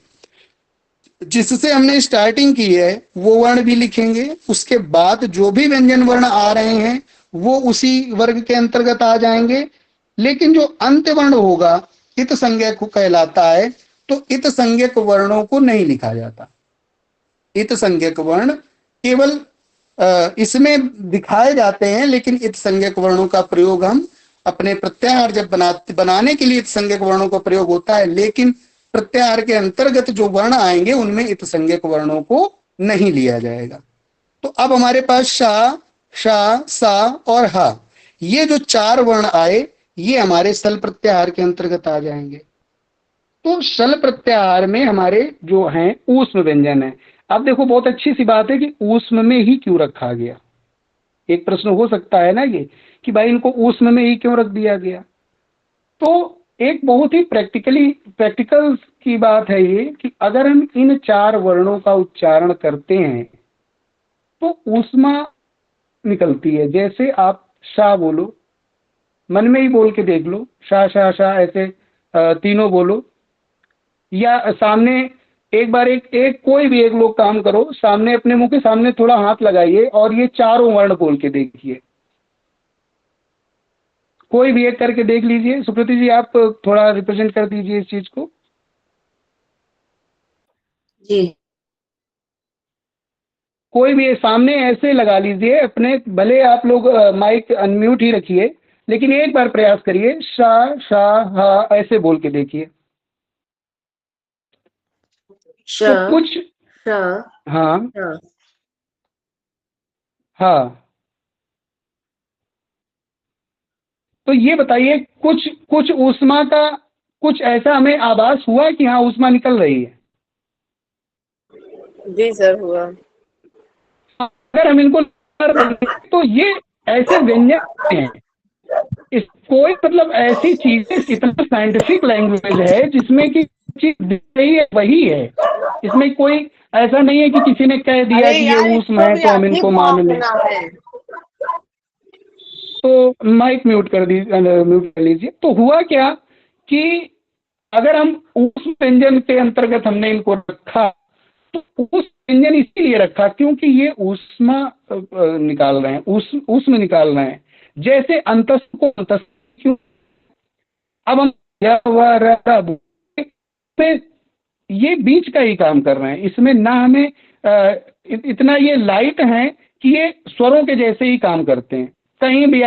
जिससे हमने स्टार्टिंग की है वो वर्ण भी लिखेंगे, उसके बाद जो भी व्यंजन वर्ण आ रहे हैं वो उसी वर्ग के अंतर्गत आ जाएंगे। लेकिन जो अंत्य वर्ण होगा इत संज्ञक कहलाता है, तो इत संज्ञक वर्णों को नहीं लिखा जाता। इत संज्ञक वर्ण केवल इसमें दिखाए जाते हैं, लेकिन इत संज्ञक वर्णों का प्रयोग हम अपने प्रत्याहार जब बनाने के लिए इत संज्ञक वर्णों का प्रयोग होता है, लेकिन प्रत्याहार के अंतर्गत जो वर्ण आएंगे उनमें इत संज्ञक वर्णों को नहीं लिया जाएगा। तो अब हमारे पास शा, शा, सा और हा, ये जो 4 वर्ण आए ये हमारे सल प्रत्याहार के अंतर्गत आ जाएंगे। तो सल प्रत्याहार में हमारे जो हैं ऊष्म व्यंजन है। अब देखो बहुत अच्छी सी बात है कि ऊष्म में ही क्यों रखा गया। एक प्रश्न हो सकता है ना ये कि भाई इनको ऊष्म में ही क्यों रख दिया गया। तो एक बहुत ही प्रैक्टिकल की बात है ये कि अगर हम इन 4 वर्णों का उच्चारण करते हैं तो ऊष्मा निकलती है। जैसे आप शा बोलो, मन में ही बोल के देख लो, शा शा शा ऐसे तीनों बोलो, या सामने एक बार एक कोई भी एक लोग काम करो, सामने अपने मुंह के सामने थोड़ा हाथ लगाइए और ये 4 वर्ण बोल के देखिए। कोई भी एक करके देख लीजिए। सुकृति जी आप थोड़ा रिप्रेजेंट कर दीजिए इस चीज को। जी कोई भी सामने ऐसे लगा लीजिए अपने, भले आप लोग माइक अनम्यूट ही रखिए, लेकिन एक बार प्रयास करिए, शा शा हा ऐसे बोल के देखिए। श, तो कुछ श, हाँ श। हाँ, तो ये बताइए कुछ ऊष्मा का कुछ ऐसा हमें आभास हुआ कि हाँ ऊष्मा निकल रही है। जी सर हुआ। अगर हम इनको तो ये ऐसे व्यंजन हैं, इस कोई मतलब ऐसी चीज इतना साइंटिफिक लैंग्वेज है जिसमें कि चीज दिख रही है वही है। इसमें कोई ऐसा नहीं है कि किसी ने कह दिया कि ये ऊष्म है तो हम इनको मान लें। तो माइक म्यूट कर लीजिए। तो हुआ क्या कि अगर हम ऊष्म व्यंजन के अंतर्गत हमने इनको रखा, तो ऊष्म व्यंजन इसीलिए रखा क्योंकि ये ऊष्मा निकाल रहे हैं, ऊष्म निकाल रहे हैं। जैसे अंतस्थ को अंतस्थ क्यों, अब हम ये बीच का ही काम कर रहे हैं। इसमें ना हमें इतना ये लाइट है कि ये स्वरों के जैसे ही काम करते हैं। कहीं भी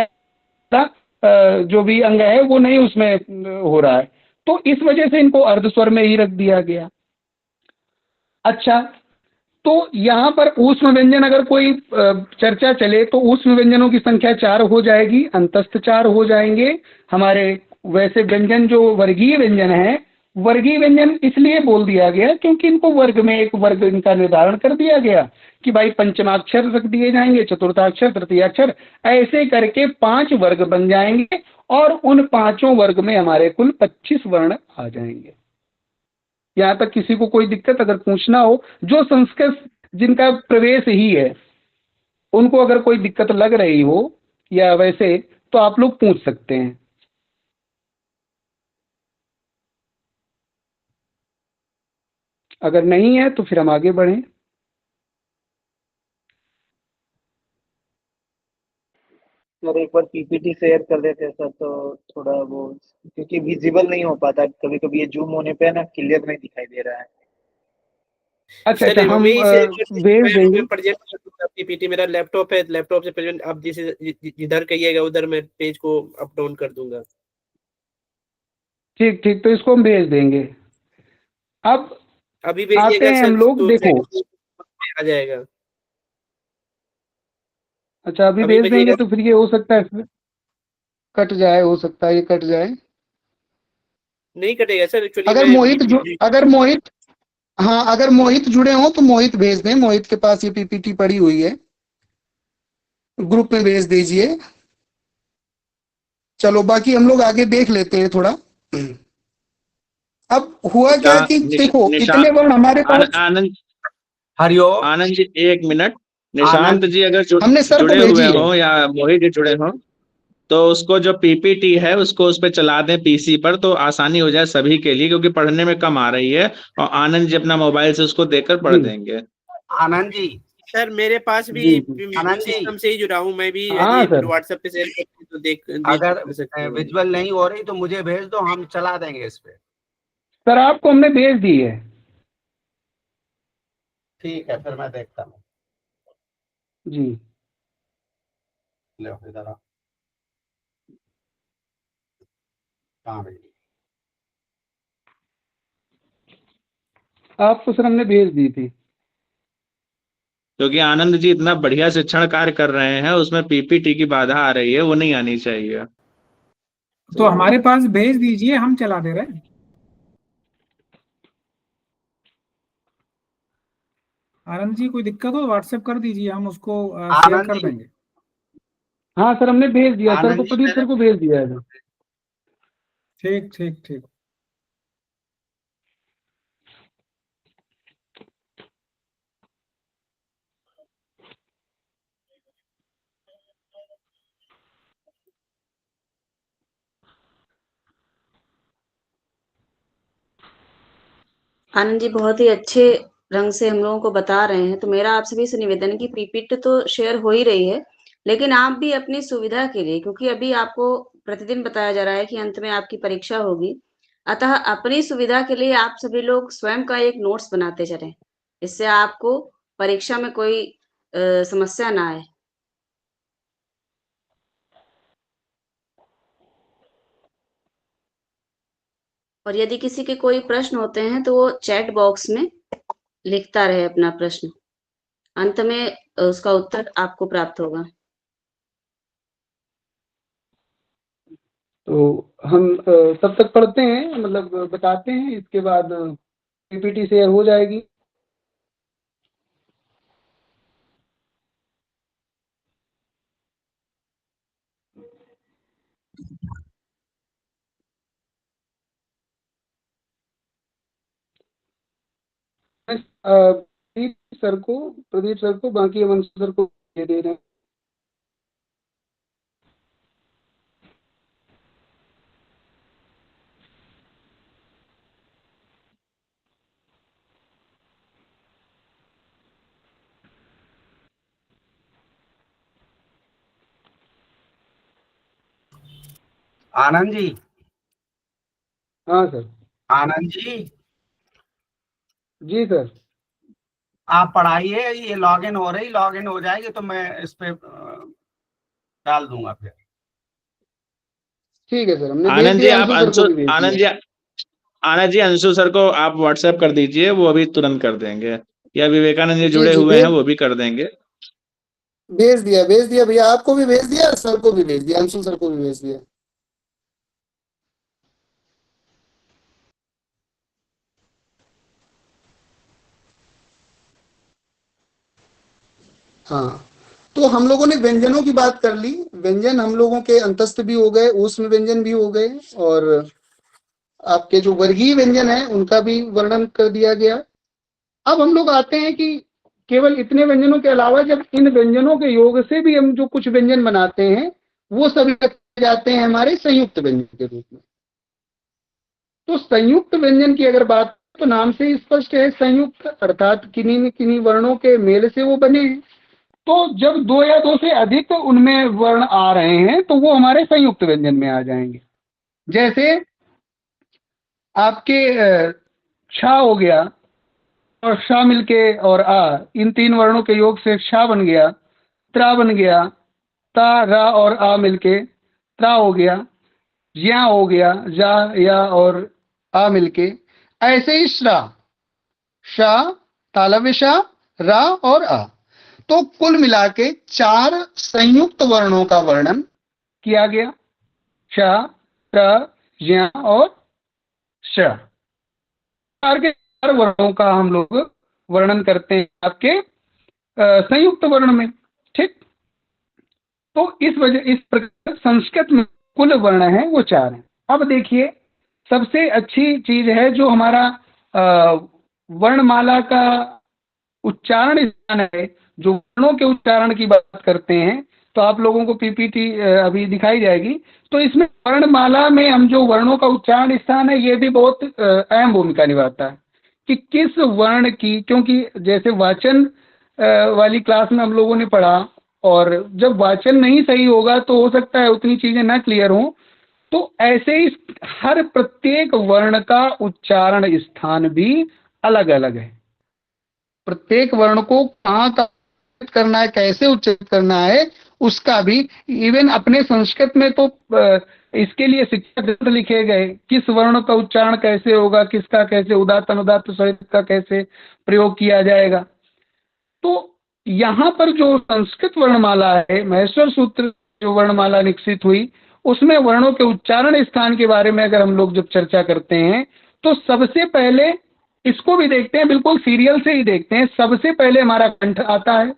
जो भी अंग है वो नहीं उसमें हो रहा है, तो इस वजह से इनको अर्ध स्वर में ही रख दिया गया। अच्छा, तो यहाँ पर ऊष्म व्यंजन अगर कोई चर्चा चले तो ऊष्म व्यंजनों की संख्या 4 हो जाएगी, अंतस्थ 4 हो जाएंगे हमारे। वैसे व्यंजन जो वर्गीय व्यंजन है, वर्गीय व्यंजन इसलिए बोल दिया गया क्योंकि इनको वर्ग में एक वर्ग इनका निर्धारण कर दिया गया कि भाई पंचमाक्षर रख दिए जाएंगे, चतुर्थाक्षर, तृतीयाक्षर, ऐसे करके 5 वर्ग बन जाएंगे और उन 5 वर्ग में हमारे कुल 25 वर्ण आ जाएंगे। यहाँ तक किसी को कोई दिक्कत अगर पूछना हो, जो संस्कृत जिनका प्रवेश ही है उनको अगर कोई दिक्कत लग रही हो या वैसे, तो आप लोग पूछ सकते हैं। अगर नहीं है तो फिर हम आगे बढ़ें। सर एक बार पीपीटी शेयर कर देते हैं सर, तो थोड़ा वो, क्योंकि विजिबल नहीं हो पाता कभी कभी, ये जूम होने पे ना क्लियर नहीं दिखाई दे रहा है। अच्छा अच्छा, हम भेज देंगे प्रेजेंट कर दूंगा पीपीटी। मेरा लैपटॉप है, लैपटॉप से प्रेजेंट आप जिधर कहिएगा उधर मैं पेज को अप डाउन कर दूंगा। ठीक ठीक, तो इसको हम भेज देंगे। अब अभी आते भेजिएगा हैं सर, हम लोग, तो देखो आ जाएगा। अच्छा अभी अभी भेज देंगे भेजिएगा। तो फिर ये हो सकता है कट जाए, हो सकता है ये कट जाए। नहीं कटेगा सर, एक्चुअली अगर मोहित हाँ, अगर मोहित जुड़े हो तो मोहित भेज दें। मोहित के पास ये पीपीटी पड़ी हुई है, ग्रुप में भेज दीजिए। चलो बाकी हम लोग आगे देख लेते हैं थोड़ा। अब हुआ क्या कि देखो इतने वर्ण हमारे पास। आनंद हरिओम। आनंद जी एक मिनट, निशांत जी अगर हमने सर को जुड़े हुए भेजी है। हो या मोहित जी जुड़े हो, तो उसको जो पीपीटी है उसको उस पर चला दें पीसी पर, तो आसानी हो जाए सभी के लिए, क्योंकि पढ़ने में कम आ रही है। और आनंद जी अपना मोबाइल से उसको देखकर पढ़ जी देंगे। आनंद जी, सर मेरे पास भी जी जी आनंद जी, सिस्टम से ही जुड़ा हूँ मैं भी, हाँ यदि सर। व्हाट्सएप पे शेयर करते तो देख अगर सकते हैं। विजुअल नहीं हो रही तो मुझे भेज दो, हम चला देंगे इस पे। सर आपको हमने भेज दी है। ठीक है, फिर मैं देखता हूँ। जी लो इधर आओ। कहाँ भेजी? आपको सर हमने भेज दी थी। क्योंकि आनंद जी इतना बढ़िया शिक्षण कार्य कर रहे हैं, उसमें पीपीटी की बाधा आ रही है, वो नहीं आनी चाहिए। तो हमारे पास भेज दीजिए, हम चला दे रहे हैं। आनंद जी कोई दिक्कत हो व्हाट्सएप कर दीजिए, हम उसको शेयर आनंद कर जी, देंगे। हाँ सर हमने भेज दिया सर आनंद को, जी प्रदीप मेरे सर को भेज दिया है सर। ठीक ठीक ठीक। आनंद जी बहुत ही अच्छे रंग से हम लोगों को बता रहे हैं। तो मेरा आप सभी से निवेदन है कि पीपीटी तो शेयर हो ही रही है, लेकिन आप भी अपनी सुविधा के लिए, क्योंकि अभी आपको प्रतिदिन बताया जा रहा है कि अंत में आपकी परीक्षा होगी, अतः अपनी सुविधा के लिए आप सभी लोग स्वयं का एक नोट्स बनाते चलें। इससे आपको परीक्षा में कोई समस्या ना आए। और यदि किसी के कोई प्रश्न होते हैं तो वो चैट बॉक्स में लिखता रहे अपना प्रश्न। अंत में उसका उत्तर आपको प्राप्त होगा। तो हम तब तक पढ़ते हैं, मतलब बताते हैं, इसके बाद पीपीटी शेयर हो जाएगी। प्रदीप सर को बाकी अमन सर को दे दे रहे हैं। आनंद जी, हाँ सर। आनंद जी, जी सर। आप पढ़ाइए, ये लॉगिन हो रही, लॉगिन हो जाएगी तो मैं इस पे डाल दूंगा फिर। ठीक है सर, हमने भेज आनंद जी दिया, आप अंशु सर को भी भेज दिया। आनंद जी अंशु सर को आप व्हाट्सएप कर दीजिए, वो अभी तुरंत कर देंगे। या विवेकानंद जी जी जुड़े जी हुए हैं, वो भी कर देंगे। भेज दिया भैया, आपको भी भेज दिया, सर को भी भेज दिया, अंशु सर को भी भेज दिया। हाँ, तो हम लोगों ने व्यंजनों की बात कर ली। व्यंजन हम लोगों के अंतस्थ भी हो गए, ऊष्म व्यंजन भी हो गए, और आपके जो वर्गीय व्यंजन है उनका भी वर्णन कर दिया गया। अब हम लोग आते हैं कि केवल इतने व्यंजनों के अलावा जब इन व्यंजनों के योग से भी हम जो कुछ व्यंजन बनाते हैं वो सभी रखे जाते हैं हमारे संयुक्त व्यंजन के रूप में। तो संयुक्त व्यंजन की अगर बात, तो नाम से ही स्पष्ट है, संयुक्त अर्थात किन्हीं न किन्हीं वर्णों के मेल से वो बने हैं। तो जब दो या दो से अधिक उनमें वर्ण आ रहे हैं तो वो हमारे संयुक्त व्यंजन में आ जाएंगे। जैसे आपके क्षा हो गया और शा मिलके और आ, इन तीन वर्णों के योग से क्षा बन गया, त्रा बन गया, ता रा और आ मिलके त्रा हो गया, ज्या हो गया, जा या और आ मिलके, ऐसे ही श्रा, शा, तालव्य शा, रा और आ। तो कुल मिला के 4 संयुक्त वर्णों का वर्णन किया गया, श, त्र, ज्ञ और श। 4 वर्णों का हम लोग वर्णन करते हैं आपके संयुक्त वर्ण में। ठीक, तो इस प्रकार संस्कृत में कुल वर्ण है वो 4 हैं। अब देखिए, सबसे अच्छी चीज है जो हमारा वर्णमाला का उच्चारण स्थान है, जो वर्णों के उच्चारण की बात करते हैं, तो आप लोगों को पीपीटी अभी दिखाई जाएगी। तो इसमें वर्णमाला में हम जो वर्णों का उच्चारण स्थान है, ये भी बहुत अहम भूमिका निभाता है कि किस वर्ण की, क्योंकि जैसे वाचन वाली क्लास में हम लोगों ने पढ़ा, और जब वाचन नहीं सही होगा तो हो सकता है उतनी चीजें ना क्लियर हो। तो ऐसे ही हर प्रत्येक वर्ण का उच्चारण स्थान भी अलग अलग है। प्रत्येक वर्ण को कहाँ का उच्चारित करना है, कैसे उच्चारित करना है, उसका भी, इवन अपने संस्कृत में तो इसके लिए शिक्षा ग्रंथ लिखे गए, किस वर्ण का उच्चारण कैसे होगा, किसका कैसे, उदात्त अनुदात्त स्वरित का कैसे प्रयोग किया जाएगा। तो यहाँ पर जो संस्कृत वर्णमाला है, महेश्वर सूत्र जो वर्णमाला विकसित हुई, उसमें वर्णों के उच्चारण स्थान के बारे में अगर हम लोग जब चर्चा करते हैं तो सबसे पहले इसको भी देखते हैं, बिल्कुल सीरियल से ही देखते हैं। सबसे पहले हमारा कंठ आता है,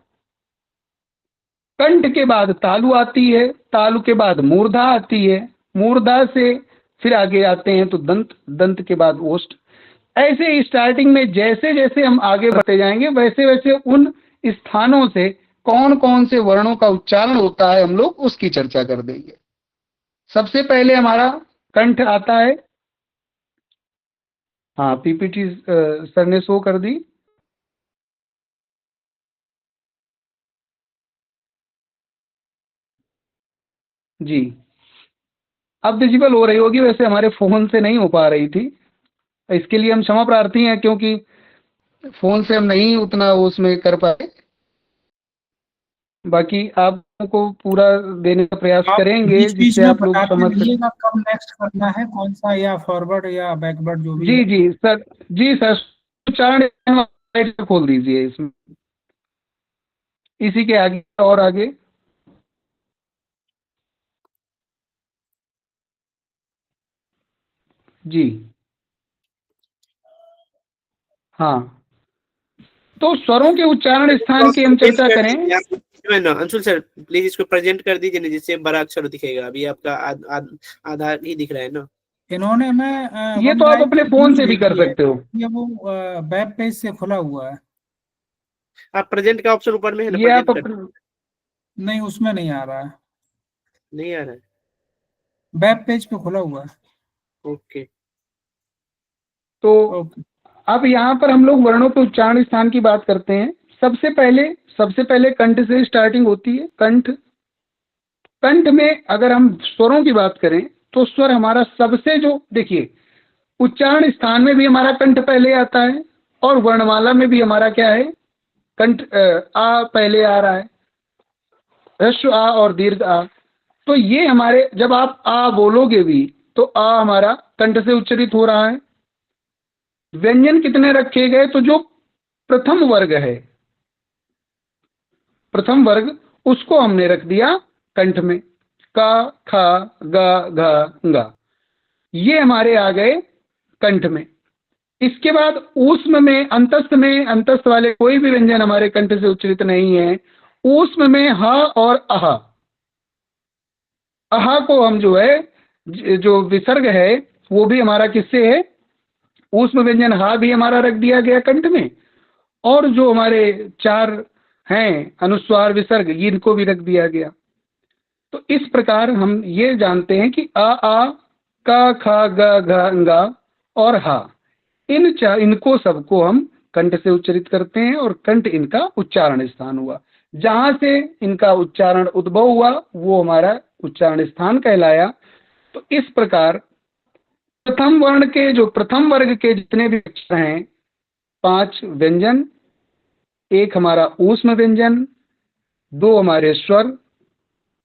कंठ के बाद तालु आती है, तालु के बाद मूर्धा आती है, मूर्धा से फिर आगे आते हैं तो दंत, दंत के बाद ओष्ठ। ऐसे ही स्टार्टिंग में जैसे जैसे हम आगे बढ़ते जाएंगे वैसे वैसे उन स्थानों से कौन कौन से वर्णों का उच्चारण होता है हम लोग उसकी चर्चा कर देंगे। सबसे पहले हमारा कंठ आता है। हाँ, पीपीटी सर ने शो कर दी। जी, अब विजिबल हो रही होगी, वैसे हमारे फोन से नहीं हो पा रही थी, इसके लिए हम क्षमा प्रार्थी हैं, क्योंकि फोन से हम नहीं उतना उसमें कर पाए। बाकी आपको पूरा देने का प्रयास आप करेंगे बीच बीच जिससे में आप लोग बताते समझ सकें। रहिएगा कब नेक्स्ट करना है, कौन सा, या फॉरवर्ड या बैकवर्ड जो भी जी है। जी सर, जी सर, उच्चारण खोल दीजिए इसमें, इसी के आगे और आगे। जी हाँ, तो स्वरों के उच्चारण स्थान की हम चर्चा करें। अंशुल सर प्लीज इसको प्रेजेंट कर दीजिए ना, जिससे बड़ा अक्षर दिखेगा। अभी आपका आधा ही दिख रहा है ना। इन्होंने मैं ये तो आप अपने फोन से भी कर सकते हो। ये वो वेब पेज से खुला हुआ है। आप प्रेजेंट का ऑप्शन ऊपर में है ना, ये आप प्रेजेंट नहीं, उसमें नहीं आ रहा है, नहीं आ रहा है। वेब पेज पे खुला हुआ है। ओके, तो अब यहाँ पर हम लोग वर्णों के उच्चारण स्थान की बात करते हैं। सबसे पहले कंठ से स्टार्टिंग होती है। कंठ, कंठ में अगर हम स्वरों की बात करें तो स्वर हमारा सबसे, जो देखिए उच्चारण स्थान में भी हमारा कंठ पहले आता है, और वर्णमाला में भी हमारा क्या है, कंठ आ पहले आ रहा है, ह्रस्व आ और दीर्घ आ। तो ये हमारे, जब आप आ बोलोगे भी तो आ हमारा कंठ से उच्चरित हो रहा है। व्यंजन कितने रखे गए, तो जो प्रथम वर्ग है, प्रथम वर्ग, उसको हमने रख दिया कंठ में, का, खा, गा, घा, गा, ये हमारे आ गए कंठ में। इसके बाद ऊष्म में, अंतस्थ वाले कोई भी व्यंजन हमारे कंठ से उच्चरित नहीं है। ऊष्म में ह और अहा, अहा को हम जो है, जो विसर्ग है वो भी हमारा किससे है, ऊष्म व्यंजन हा भी हमारा रख दिया गया कंठ में, और जो हमारे चार हैं अनुस्वार विसर्ग, इनको भी रख दिया गया। तो इस प्रकार हम ये जानते हैं कि आ, का, खा, गा, घा, गा और हा, इनको सबको हम कंठ से उच्चरित करते हैं, और कंठ इनका उच्चारण स्थान हुआ। जहां से इनका उच्चारण उद्भव हुआ वो हमारा उच्चारण स्थान कहलाया। तो इस प्रकार प्रथम वर्ण के, जो प्रथम वर्ग के जितने भी अक्षर हैं, 5 व्यंजन, एक हमारा ऊष्म व्यंजन, 2 हमारे स्वर,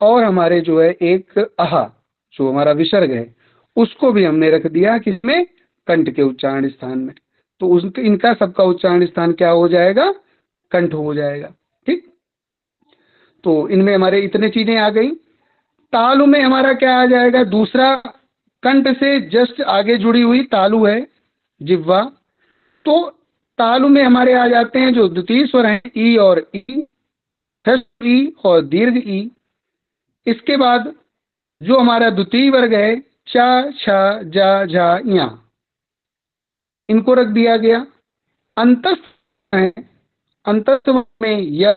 और हमारे जो है एक अहा जो हमारा विसर्ग है, उसको भी हमने रख दिया किसमें, कंठ के उच्चारण स्थान में। तो इनका सबका उच्चारण स्थान क्या हो जाएगा, कंठ हो जाएगा। ठीक, तो इनमें हमारे इतने चीजें आ गई। तालु में हमारा क्या आ जाएगा, दूसरा कंठ से जस्ट आगे जुड़ी हुई तालु है, जिह्वा। तो तालु में हमारे आ जाते हैं जो द्वितीय स्वर हैं, ई और ई, ह्रस्व ई और दीर्घ ई। इसके बाद जो हमारा द्वितीय वर्ग है, चा, छा, जा, झा, या, इनको रख दिया गया। अंतस्थ है, अंतस्थ में य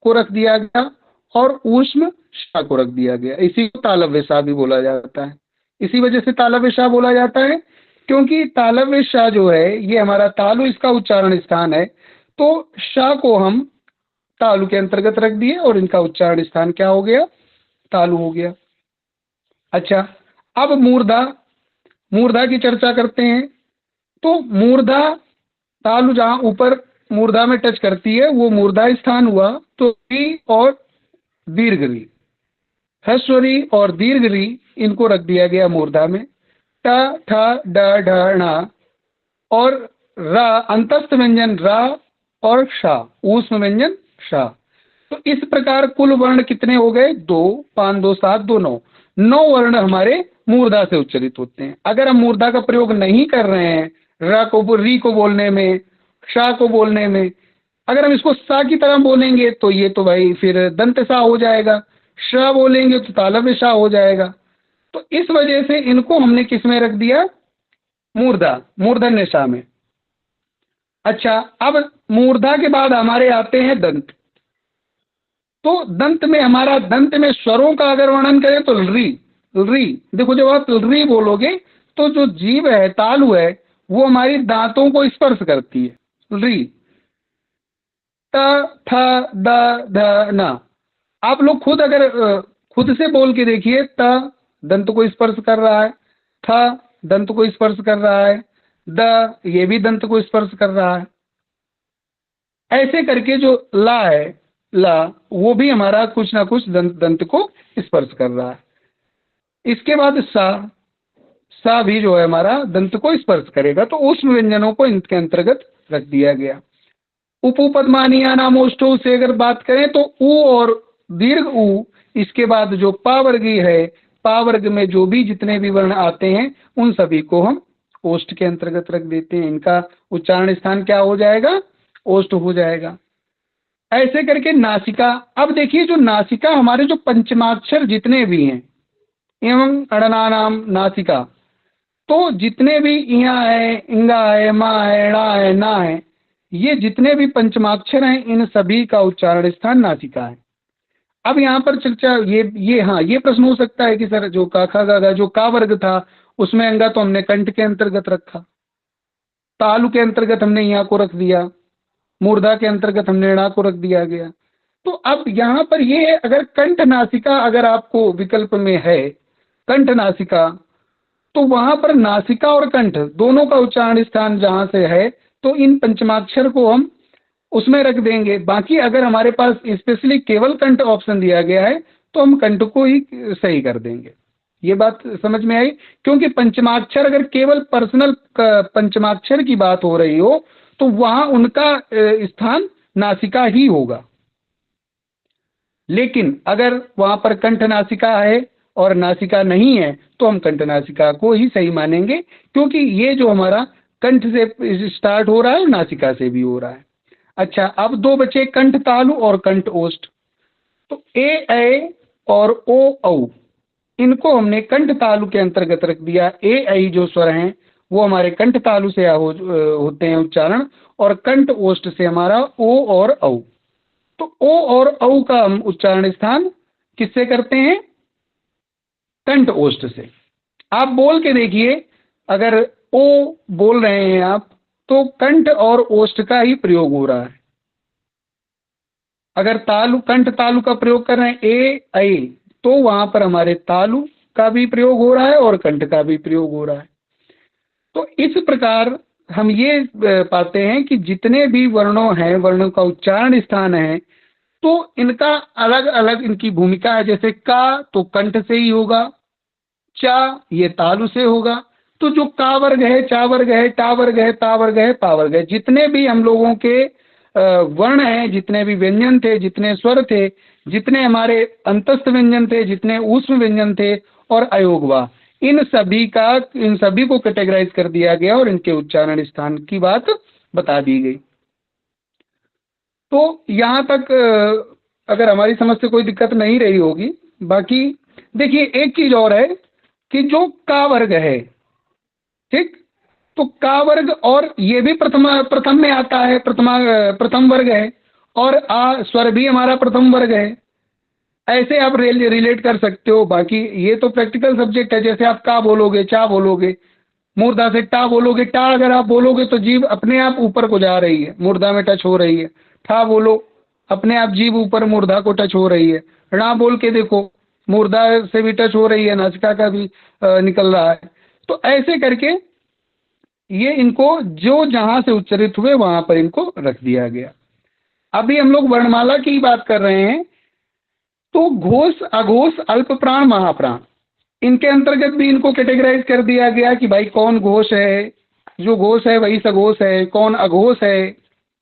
को रख दिया गया, और ऊष्म शा को रख दिया गया। इसी को तालव्य शा भी बोला जाता है। इसी वजह से तालव्य शा बोला जाता है, क्योंकि तालव्य शा जो है ये हमारा तालु इसका उच्चारण स्थान है, तो शा को हम तालु के अंतर्गत रख दिए और इनका उच्चारण स्थान क्या हो गया, तालु हो गया। अच्छा, अब मूर्धा, मूर्धा की चर्चा करते हैं। तो मूर्धा तालु जहां ऊपर मूर्धा में टच करती है वो मूर्धा स्थान हुआ। तो री और दीर्घ री, ह्रस्व री और दीर्घ री इनको रख दिया गया मूर्धा में। ट ठ ड ढ ण और रा अंतस्थ व्यंजन रा और शा ऊष्म व्यंजन शा। तो इस प्रकार कुल वर्ण कितने हो गए, 2, 5, 2, 7, 2, 9। 9 वर्ण हमारे मूर्धा से उच्चरित होते हैं। अगर हम मूर्धा का प्रयोग नहीं कर रहे हैं रा को री को बोलने में, शा को बोलने में, अगर हम इसको सा की तरह बोलेंगे तो ये तो भाई फिर दंत सा हो जाएगा, श बोलेंगे तो तालव्य शा हो जाएगा। तो इस वजह से इनको हमने किस में रख दिया, मूर्धा, मूर्धन्य शा में। अच्छा, अब मूर्धा के बाद हमारे आते हैं दंत। तो दंत में हमारा, दंत में स्वरों का अगर वर्णन करें तो री, री देखो, जब आप री बोलोगे तो जो जीभ है, तालु है, वो हमारी दांतों को स्पर्श करती है। री, त थ द ध न। आप लोग खुद अगर खुद से बोल के देखिए, त दंत को स्पर्श कर रहा है, थ दंत को स्पर्श कर रहा है, द ये भी दंत को स्पर्श कर रहा है। ऐसे करके जो ला है, ला वो भी हमारा कुछ ना कुछ दंत को स्पर्श कर रहा है। इसके बाद सा, सा भी जो है हमारा दंत को स्पर्श करेगा। तो ऊष्म व्यंजनों को इनके अंतर्गत रख दिया गया। उपपदमानीय नामोष्ठों से अगर बात करें तो ऊ और दीर्घ ऊ, इसके बाद जो पा वर्गीय है, पा वर्ग में जो भी जितने भी वर्ण आते हैं उन सभी को हम ओष्ठ के अंतर्गत रख देते हैं। इनका उच्चारण स्थान क्या हो जाएगा, ओष्ठ हो जाएगा। ऐसे करके नासिका। अब देखिए, जो नासिका हमारे जो पंचमाक्षर जितने भी हैं, एवं अड़नानाम नासिका, तो जितने भी इया है, इंगा है, मा है, णा है, ना है, ये जितने भी पंचमाक्षर हैं इन सभी का उच्चारण स्थान नासिका है। अब यहाँ पर चर्चा ये प्रश्न हो सकता है कि सर जो का खा गा जो का वर्ग था उसमें अंगा तो हमने कंठ के अंतर्गत रखा, तालु के अंतर्गत हमने यहाँ को रख दिया, मूर्धा के अंतर्गत हमने णा को रख दिया गया। तो अब यहाँ पर ये अगर कंठ नासिका अगर आपको विकल्प में है कंठ नासिका, तो वहां पर नासिका और कंठ दोनों का उच्चारण स्थान जहां से है तो इन पंचमाक्षर को हम उसमें रख देंगे। बाकी अगर हमारे पास स्पेशली केवल कंठ ऑप्शन दिया गया है तो हम कंठ को ही सही कर देंगे। ये बात समझ में आई? क्योंकि पंचमाक्षर अगर केवल पर्सनल पंचमाक्षर की बात हो रही हो तो वहां उनका स्थान नासिका ही होगा। लेकिन अगर वहां पर कंठ नासिका है और नासिका नहीं है तो हम कंठ नासिका को ही सही मानेंगे, क्योंकि ये जो हमारा कंठ से स्टार्ट हो रहा है नासिका से भी हो रहा है। अच्छा, अब 2 बचे, कंठ तालु और कंठ ओष्ठ। तो ए और ओ औ इनको हमने कंठ तालु के अंतर्गत रख दिया। ए ऐ जो स्वर हैं वो हमारे कंठ तालु से होते हैं उच्चारण, और कंठ ओष्ठ से हमारा ओ और औ। तो ओ और औ का हम उच्चारण स्थान किससे करते हैं, कंठ ओष्ठ से। आप बोल के देखिए, अगर ओ बोल रहे हैं आप तो कंठ और ओष्ठ का ही प्रयोग हो रहा है। अगर तालु कंठ तालु का प्रयोग कर रहे हैं ए ऐ, तो वहां पर हमारे तालु का भी प्रयोग हो रहा है और कंठ का भी प्रयोग हो रहा है। तो इस प्रकार हम ये पाते हैं कि जितने भी वर्णों हैं, वर्णों का उच्चारण स्थान है, तो इनका अलग अलग इनकी भूमिका है। जैसे का तो कंठ से ही होगा, चा ये तालु से होगा। तो जो का वर्ग है, चा वर्ग है, टा वर्ग है, ता वर्ग है, पा वर्ग है, जितने भी हम लोगों के वर्ण हैं, जितने भी व्यंजन थे, जितने स्वर थे, जितने हमारे अंतस्थ व्यंजन थे, जितने ऊष्म व्यंजन थे और अयोगवा, इन सभी को कैटेगराइज कर दिया गया और इनके उच्चारण स्थान की बात बता दी गई। तो यहाँ तक अगर हमारी समझ से कोई दिक्कत नहीं रही होगी। बाकी देखिए, एक चीज और है कि जो का वर्ग है, ठीक, तो का वर्ग और ये भी प्रथम में आता है, प्रथम वर्ग है, और आ स्वर भी हमारा प्रथम वर्ग है। ऐसे आप रिलेट कर सकते हो। बाकी ये तो प्रैक्टिकल सब्जेक्ट है, जैसे आप का बोलोगे, चा बोलोगे, मुर्दा से टा बोलोगे, टा अगर आप बोलोगे तो जीभ अपने आप ऊपर को जा रही है, मुर्दा में टच हो रही है। ठा बोलो, अपने आप जीभ ऊपर मुर्दा को टच हो रही है। णा बोल के देखो, मुर्दा से भी टच हो रही है, नासिका का भी निकल रहा है। तो ऐसे करके ये इनको जो जहां से उच्चरित हुए वहां पर इनको रख दिया गया। अभी हम लोग वर्णमाला की बात कर रहे हैं, तो घोष, अघोष, अल्प प्राण, महाप्राण, इनके अंतर्गत भी इनको कैटेगराइज कर दिया गया कि भाई कौन घोष है, जो घोष है वही सघोष है, कौन अघोष है,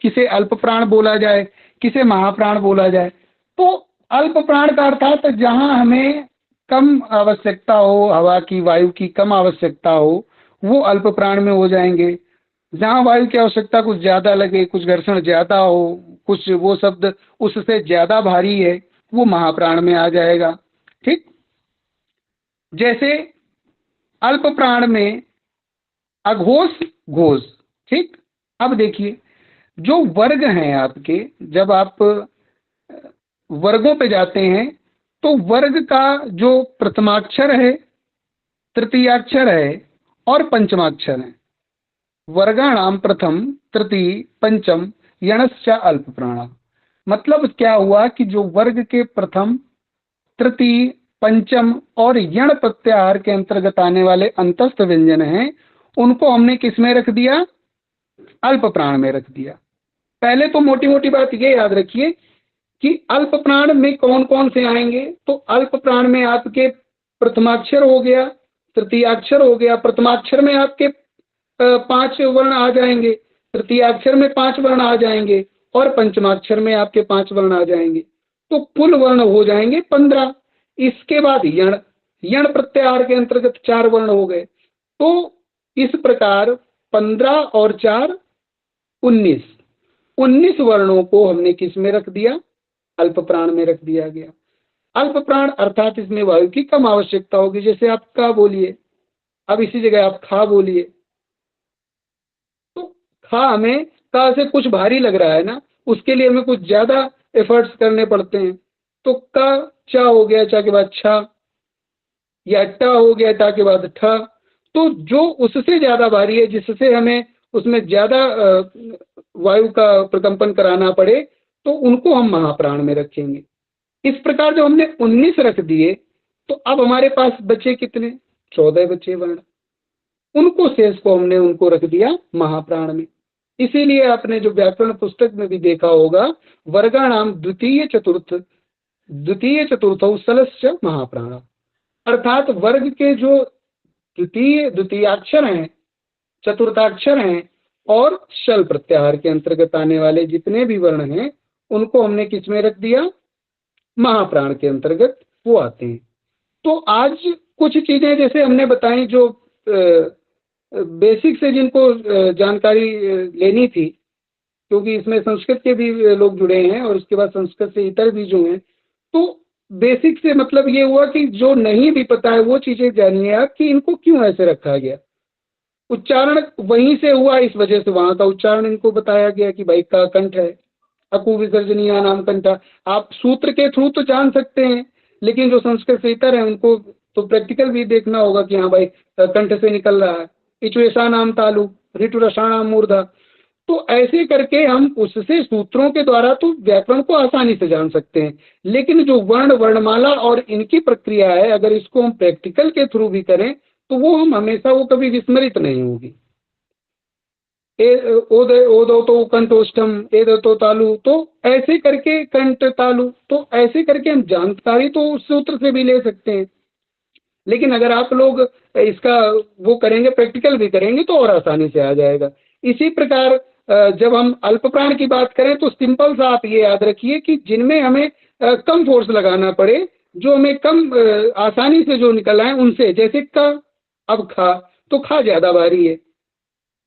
किसे अल्प प्राण बोला जाए, किसे महाप्राण बोला जाए। तो अल्प प्राण का अर्थात जहां हमें कम आवश्यकता हो, हवा की, वायु की कम आवश्यकता हो, वो अल्प प्राण में हो जाएंगे। जहां वायु की आवश्यकता कुछ ज्यादा लगे, कुछ घर्षण ज्यादा हो, कुछ वो शब्द उससे ज्यादा भारी है, वो महाप्राण में आ जाएगा। ठीक, जैसे अल्प प्राण में अघोष, घोष। ठीक, अब देखिए जो वर्ग हैं आपके, जब आप वर्गों पे जाते हैं तो वर्ग का जो प्रथमाक्षर है, तृतीयाक्षर है और पंचमाक्षर है। वर्गाणाम प्रथम, तृतीय, पंचम, यणश्च अल्प प्राण। मतलब क्या हुआ कि जो वर्ग के प्रथम, तृतीय, पंचम और यण प्रत्याहार के अंतर्गत आने वाले अंतस्थ व्यंजन हैं, उनको हमने किस में रख दिया? अल्प प्राण में रख दिया। पहले तो मोटी मोटी बात ये याद रखिए कि अल्प प्राण में कौन कौन से आएंगे। तो अल्प प्राण में आपके प्रथमाक्षर हो गया, तृतीयाक्षर हो गया। प्रथमाक्षर में आपके 5 वर्ण आ जाएंगे, तृतीयाक्षर में 5 वर्ण आ जाएंगे और पंचमाक्षर में आपके 5 वर्ण आ जाएंगे। तो कुल वर्ण हो जाएंगे 15। इसके बाद यण, यण प्रत्याहार के अंतर्गत 4 वर्ण हो गए। तो इस प्रकार 15 और 4 19, 19 वर्णों को हमने किस में रख दिया? अल्प प्राण में रख दिया गया। अल्प प्राण अर्थात इसमें वायु की कम आवश्यकता होगी। जैसे आप का बोलिए, अब इसी जगह आप खा बोलिए, तो खा हमें का से कुछ भारी लग रहा है ना, उसके लिए हमें कुछ ज्यादा एफर्ट्स करने पड़ते हैं। तो का, चा हो गया, चा के बाद छा, या टा हो गया, टा के बाद ठा। तो जो उससे ज्यादा भारी है, जिससे हमें उसमें ज्यादा वायु का प्रकंपन कराना पड़े, तो उनको हम महाप्राण में रखेंगे। इस प्रकार जब हमने 19 रख दिए तो अब हमारे पास बचे कितने? 14 बचे वर्ण। उनको शेष को हमने उनको रख दिया महाप्राण में। इसीलिए आपने जो व्याकरण पुस्तक में भी देखा होगा, वर्गाणाम द्वितीय चतुर्थौ सलस्य महाप्राण। अर्थात वर्ग के जो द्वितीयाक्षर हैं, चतुर्थाक्षर हैं और शल प्रत्याहार के अंतर्गत आने वाले जितने भी वर्ण हैं, उनको हमने किस में रख दिया? महाप्राण के अंतर्गत वो आते हैं। तो आज कुछ चीजें जैसे हमने बताई जो बेसिक से जिनको जानकारी लेनी थी, क्योंकि इसमें संस्कृत के भी लोग जुड़े हैं और उसके बाद संस्कृत से इतर भी जो हैं, तो बेसिक से मतलब ये हुआ कि जो नहीं भी पता है वो चीजें जानिए आप कि इनको क्यों ऐसे रखा गया। उच्चारण वहीं से हुआ, इस वजह से वहां का उच्चारण इनको बताया गया कि भाई का कंठ है, अकु विसर्जनीय नाम कंठा। आप सूत्र के थ्रू तो जान सकते हैं, लेकिन जो संस्कृत से इतर है उनको तो प्रैक्टिकल भी देखना होगा कि हाँ भाई कंठ से निकल रहा है। इचुएशा नाम तालु, ऋतु रसाणाम मूर्धा। तो ऐसे करके हम उससे सूत्रों के द्वारा तो व्याकरण को आसानी से जान सकते हैं, लेकिन जो वर्ण, वर्णमाला और इनकी प्रक्रिया है, अगर इसको हम प्रैक्टिकल के थ्रू भी करें तो वो हम हमेशा वो कभी विस्मरित नहीं होगी। ओदो तो कंठोष्ठम, एदो तो तालु, तो ऐसे करके कंठ तालु, तो ऐसे करके हम जानकारी तो उस सूत्र से भी ले सकते हैं। लेकिन अगर आप लोग इसका वो करेंगे, प्रैक्टिकल भी करेंगे, तो और आसानी से आ जाएगा। इसी प्रकार जब हम अल्प प्राण की बात करें तो सिंपल सा आप ये याद रखिए कि जिनमें हमें कम फोर्स लगाना पड़े, जो हमें कम आसानी से जो निकल आए उनसे, जैसे का, अब खा, तो खा ज्यादा भारी है।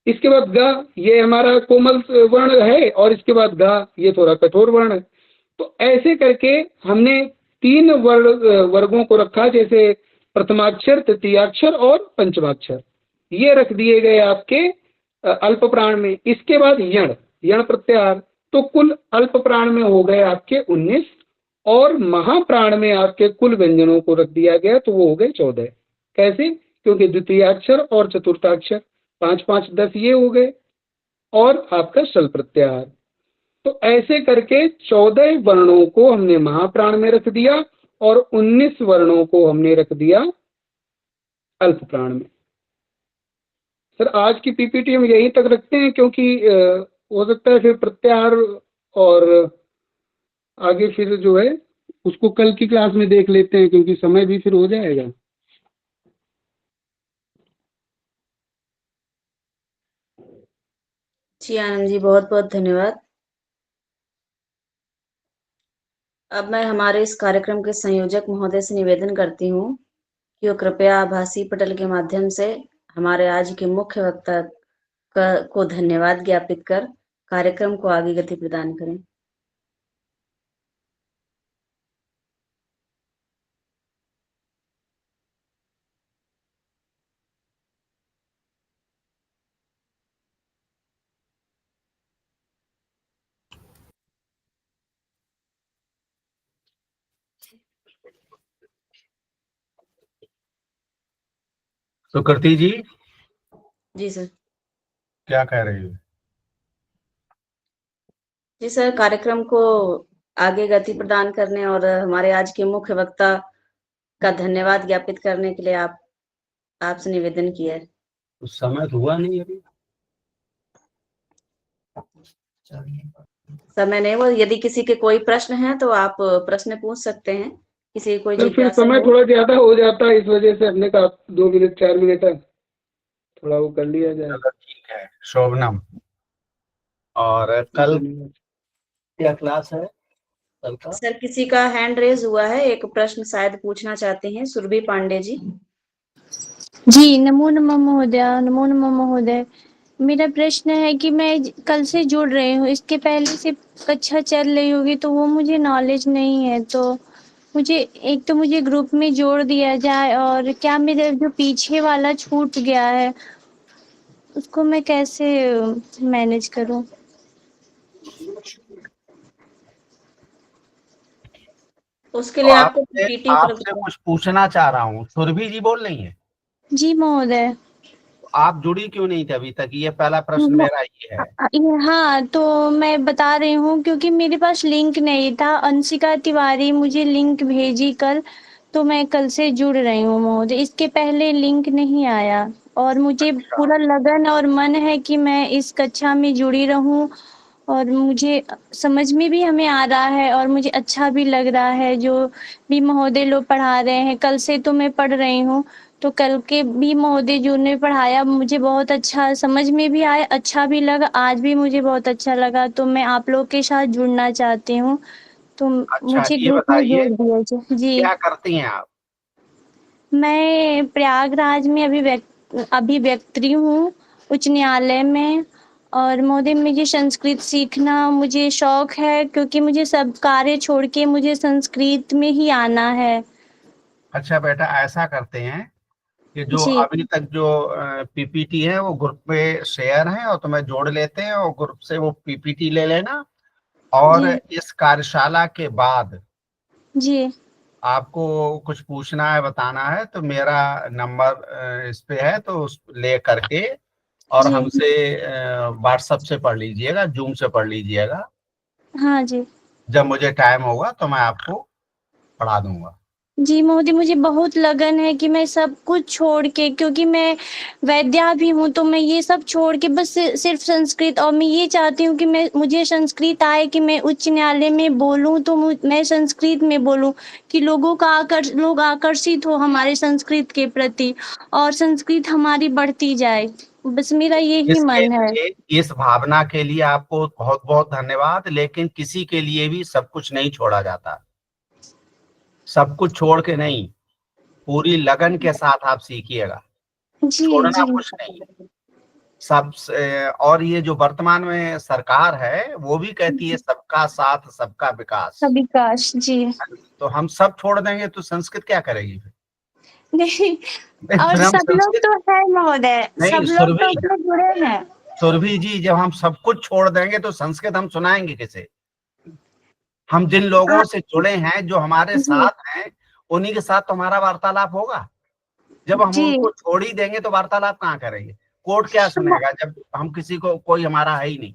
इसके बाद ग, ये हमारा कोमल वर्ण है, और इसके बाद घ, ये थोड़ा कठोर वर्ण है। तो ऐसे करके हमने 3 वर्गों को रखा, जैसे प्रथमाक्षर, तृतीयाक्षर और पंचमाक्षर, ये रख दिए गए आपके अल्प प्राण में। इसके बाद यण, यण प्रत्याहार, तो कुल अल्प प्राण में हो गए आपके 19 और महाप्राण में आपके कुल व्यंजनों को रख दिया गया, तो वो हो गए 14। कैसे? क्योंकि द्वितीयाक्षर और चतुर्थाक्षर 5 5 10 ये हो गए, और आपका शल प्रत्याहार। तो ऐसे करके 14 वर्णों को हमने महाप्राण में रख दिया और 19 वर्णों को हमने रख दिया अल्प प्राण में। सर आज की पीपीटी हम यहीं तक रखते हैं, क्योंकि हो सकता है फिर प्रत्याहार और आगे फिर जो है उसको कल की क्लास में देख लेते हैं, क्योंकि समय भी फिर हो जाएगा। जी आनंद जी, बहुत बहुत धन्यवाद। अब मैं हमारे इस कार्यक्रम के संयोजक महोदय से निवेदन करती हूँ कि वो कृपया आभासी पटल के माध्यम से हमारे आज के मुख्य वक्ता को धन्यवाद ज्ञापित कर कार्यक्रम को आगे गति प्रदान करें। सुकृति जी, जी सर। क्या कह रही हो? जी सर, कार्यक्रम को आगे गति प्रदान करने और हमारे आज के मुख्य वक्ता का धन्यवाद ज्ञापित करने के लिए आपसे निवेदन किया है। उस समय तो हुआ नहीं अभी। समय नहीं वो, यदि किसी के कोई प्रश्न है तो आप प्रश्न पूछ सकते हैं। किसी कोई तो फिर जिज्ञासा समय हो। थोड़ा ज्यादा हो जाता है, इस वजह से हमने कहा 2 मिनट 4 मिनट है, थोड़ा वो कर लिया जाए। चलो ठीक है शोभनम। और कल क्या क्लास है कल का? सर किसी का हैंड रेज हुआ है, एक प्रश्न शायद पूछना चाहते हैं, सुरभि पांडे जी। जी नमो नमः महोदय, नमो नमः महोदय। मेरा प्रश्न है कि मैं कल से जुड़ रही हूँ, इसके पहले से कक्षा चल रही होगी तो वो मुझे नॉलेज नहीं है, तो मुझे एक तो मुझे ग्रुप में जोड़ दिया जाए, और क्या मेरा जो पीछे वाला छूट गया है उसको मैं कैसे मैनेज करूँ? उसके तो लिए आपको आपसे कुछ पूछना चाह रहा हूँ। सुरभि जी बोल रही हैं? जी महोदय। आप जुड़ी क्यों नहीं थे अभी तक? ये पहला प्रश्न मेरा ये है। हाँ तो मैं बता रही हूँ, क्योंकि मेरे पास लिंक नहीं था। अंशिका तिवारी मुझे लिंक भेजी कल, तो मैं कल से जुड़ रही हूँ महोदय। इसके पहले लिंक नहीं आया, और मुझे पूरा लगन और मन है कि मैं इस कक्षा में जुड़ी रहूँ, और मुझे समझ में भी हमें आ रहा है और मुझे अच्छा भी लग रहा है जो भी महोदय लोग पढ़ा रहे हैं। कल से तो मैं पढ़ रही हूँ, तो कल के भी महोदय जो ने पढ़ाया मुझे बहुत अच्छा समझ में भी आया, अच्छा भी लगा, आज भी मुझे बहुत अच्छा लगा। तो मैं आप लोग के साथ जुड़ना चाहती हूँ, तो अच्छा मुझे ये ग्रुप में बताइए, जोड़ दिया जाए। जी क्या करती हैं आप? मैं प्रयागराज में अभिव्यक्ति हूँ, उच्च न्यायालय में। और महोदय मुझे संस्कृत सीखना मुझे शौक है, क्योंकि मुझे सब कार्य छोड़ के मुझे संस्कृत में ही आना है। अच्छा बेटा, ऐसा करते हैं कि जो जी अभी तक जो पीपीटी है वो ग्रुप पे शेयर है, और तुम्हें जोड़ लेते हैं और ग्रुप से वो पीपीटी ले लेना। और जी इस कार्यशाला के बाद जी आपको कुछ पूछना है, बताना है, तो मेरा नंबर इस पे है, तो उस ले करके और जी हमसे व्हाट्सएप से पढ़ लीजिएगा, जूम से पढ़ लीजिएगा। हाँ जी जब मुझे टाइम होगा तो मैं आपको पढ़ा दूंगा। जी महोदय, मुझे बहुत लगन है कि मैं सब कुछ छोड़ के, क्योंकि मैं वैद्या भी हूँ, तो मैं ये सब छोड़ के बस सिर्फ संस्कृत, और मैं ये चाहती हूँ कि मुझे संस्कृत आए, कि मैं उच्च न्यायालय में बोलूँ तो मैं संस्कृत में बोलूँ, कि लोग आकर्षित हो हमारे संस्कृत के प्रति, और संस्कृत हमारी बढ़ती जाए। बस मेरा यही इसके मन है। लिए, इस भावना के लिए आपको बहुत बहुत धन्यवाद। लेकिन किसी के लिए भी सब कुछ नहीं छोड़ा जाता, सब कुछ छोड़ के नहीं, पूरी लगन के साथ आप सीखिएगा, जी छोड़ना जी कुछ नहीं। सब और ये जो वर्तमान में सरकार है वो भी कहती है सबका साथ सबका विकास। विकास जी। तो हम सब छोड़ देंगे तो संस्कृत क्या करेगी फिर? नहीं, और फिर हम सब लोग संस्कृत तो है महोदय, नहीं। सब लोग तो अपने जुड़े हैं। सुरभि जी, जब हम सब कुछ छोड़ देंगे तो संस्कृत हम सुनाएंगे किसे? हम जिन लोगों से जुड़े हैं, जो हमारे साथ हैं, उन्हीं के साथ तो हमारा वार्तालाप होगा। जब हम जी उनको छोड़ ही देंगे तो वार्तालाप कहाँ करेंगे? कोर्ट क्या सुनेगा जब हम किसी को, कोई हमारा है ही नहीं।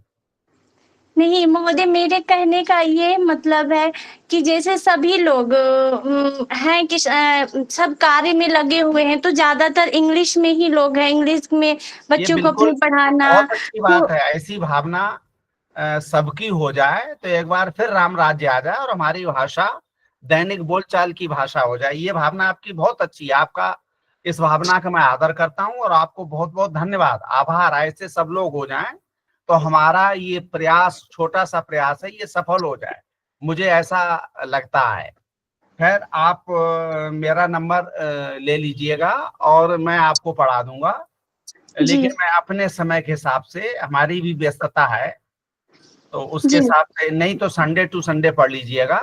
नहीं महोदय, मेरे कहने का ये मतलब है कि जैसे सभी लोग हैं कि सब कार्य में लगे हुए हैं, तो ज्यादातर इंग्लिश में ही लोग हैं, इंग्लिश में ये बच्चों को बिल्कुल अपने पढ़ाना। बहुत अच्छी तो बात है। ऐसी भावना सबकी हो जाए तो एक बार फिर राम राज्य आ जाए और हमारी भाषा दैनिक बोलचाल की भाषा हो जाए। ये भावना आपकी बहुत अच्छी है। आपका इस भावना का मैं आदर करता हूं और आपको बहुत बहुत धन्यवाद, आभार। ऐसे सब लोग हो जाएं तो हमारा ये प्रयास, छोटा सा प्रयास है, ये सफल हो जाए, मुझे ऐसा लगता है। खैर, आप मेरा नंबर ले लीजिएगा और मैं आपको पढ़ा दूंगा, जी लेकिन मैं अपने समय के हिसाब से, हमारी भी व्यस्तता है, तो उसके जी हिसाब से नहीं तो संडे टू संडे पढ़ लीजिएगा।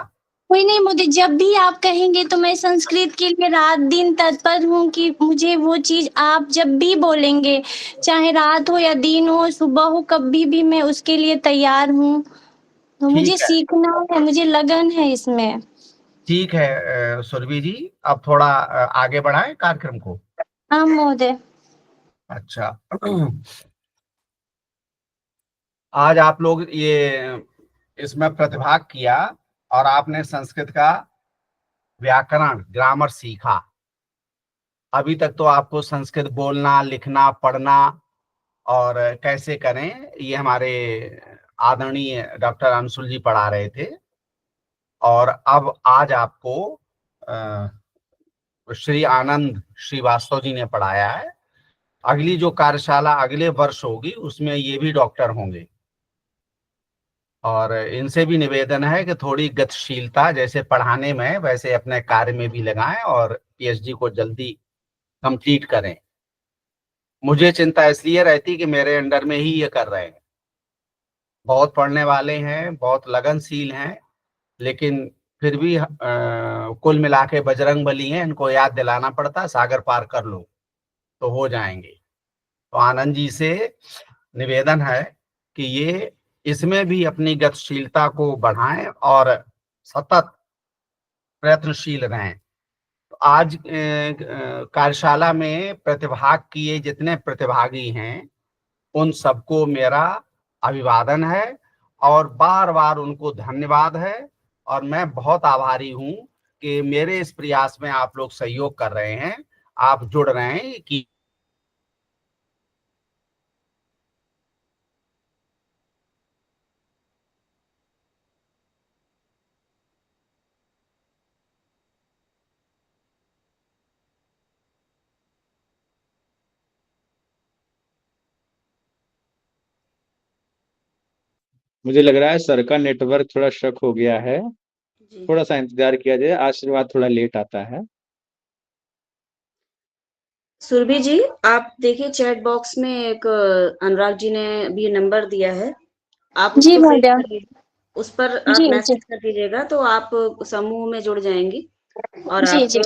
कोई नहीं मुझे, जब भी आप कहेंगे तो मैं संस्कृत के लिए रात दिन तत्पर हूँ कि मुझे वो चीज आप जब भी बोलेंगे, चाहे रात हो या दिन हो, सुबह हो, कभी भी मैं उसके लिए तैयार हूँ। तो मुझे ठीक है, सीखना है, मुझे लगन है इसमें। ठीक है। सुरभि जी, अब थोड़ा आगे बढ़ाएं कार्यक्रम को। हाँ महोदय। अच्छा, आज आप लोग ये इसमें प्रतिभाग किया और आपने संस्कृत का व्याकरण, ग्रामर सीखा। अभी तक तो आपको संस्कृत बोलना, लिखना, पढ़ना और कैसे करें, ये हमारे आदरणीय डॉक्टर अंशुल जी पढ़ा रहे थे। और अब आज आपको श्री आनंद श्रीवास्तव जी ने पढ़ाया है। अगली जो कार्यशाला अगले वर्ष होगी उसमें ये भी डॉक्टर होंगे और इनसे भी निवेदन है कि थोड़ी गतिशीलता, जैसे पढ़ाने में वैसे अपने कार्य में भी लगाएं और पीएचडी को जल्दी कंप्लीट करें। मुझे चिंता इसलिए रहती कि मेरे अंडर में ही ये कर रहे हैं, बहुत पढ़ने वाले हैं, बहुत लगनशील हैं, लेकिन फिर भी कुल मिला के बजरंग बली हैं, इनको याद दिलाना पड़ता, सागर पार कर लो तो हो जाएंगे। तो आनंद जी से निवेदन है कि ये इसमें भी अपनी गतिशीलता को बढ़ाएं और सतत प्रयत्नशील रहें। तो आज कार्यशाला में प्रतिभाग किए जितने प्रतिभागी हैं उन सबको मेरा अभिवादन है और बार बार उनको धन्यवाद है। और मैं बहुत आभारी हूं कि मेरे इस प्रयास में आप लोग सहयोग कर रहे हैं, आप जुड़ रहे हैं कि मुझे लग रहा है सर का नेटवर्क थोड़ा शक हो गया है, जी थोड़ा सा इंतजार किया जाए, आशीर्वाद थोड़ा लेट आता है। सुरभि जी, आप देखिए चैट बॉक्स में एक अनुराग जी ने भी नंबर दिया है, आप जी उसको सेव महोदय। कर लीजिए, उस पर आप जी जी मैसेज कर दीजिएगा तो आप समूह में जुड़ जाएंगी। और जी आप जी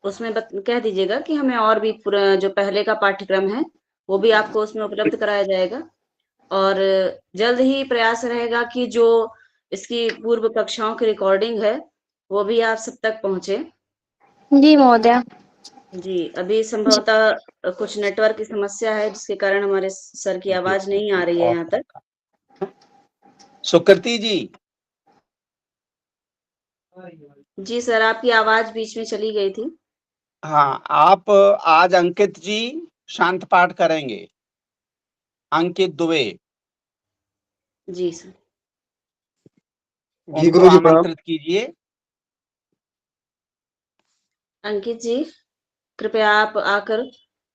उसमें कह दीजिएगा कि हमें और भी पूरा जो पहले का पाठ्यक्रम है वो भी आपको उसमें उपलब्ध कराया जाएगा। और जल्द ही प्रयास रहेगा कि जो इसकी पूर्व कक्षाओं की रिकॉर्डिंग है वो भी आप सब तक पहुंचे। जी महोदय। जी, अभी संभवतः कुछ नेटवर्क की समस्या है जिसके कारण हमारे सर की आवाज नहीं आ रही है यहाँ तक। सुकृति जी। जी सर, आपकी आवाज बीच में चली गई थी। हाँ, आप आज अंकित जी शांत पाठ करेंगे, अंकित दुबे, जी सर। जी उनको गुरु जी प्रणाम। आमंत्रित कीजिए। अंकित जी, कृपया आप आकर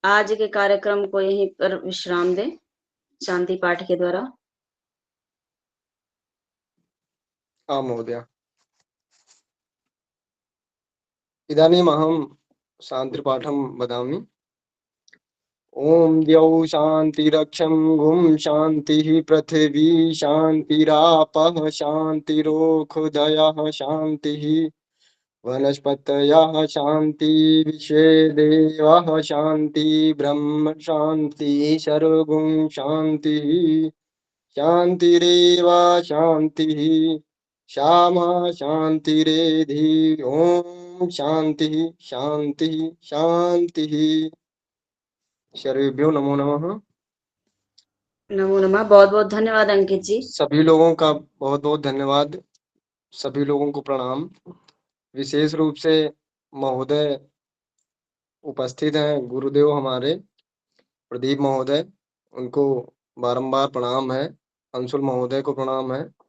आज के कार्यक्रम को यहीं पर विश्राम दें शांति पाठ के द्वारा। आं महोदय। इदानीम् अहं शान्तिपाठं वदामि। ॐ द्यौ शान्तिरक्षं गुं शान्तिः पृथिवी शान्तिरापः शान्तिरोषधयः शान्तिः वनस्पतयः शान्ति विश्वे देवाः शान्ति ब्रह्म शान्ति सर्वगुं शान्तिः शान्तिरेव शान्तिः श्यामा शांतिरेधि। ओम शांति शांति शांति। सर्वेभ्यो नमो नमः। नमो नमः। बहुत बहुत धन्यवाद अंकित जी। सभी लोगों का बहुत बहुत धन्यवाद। सभी लोगों को प्रणाम। विशेष रूप से महोदय उपस्थित हैं, गुरुदेव हमारे प्रदीप महोदय, उनको बारंबार प्रणाम है। अंशुल महोदय को प्रणाम है।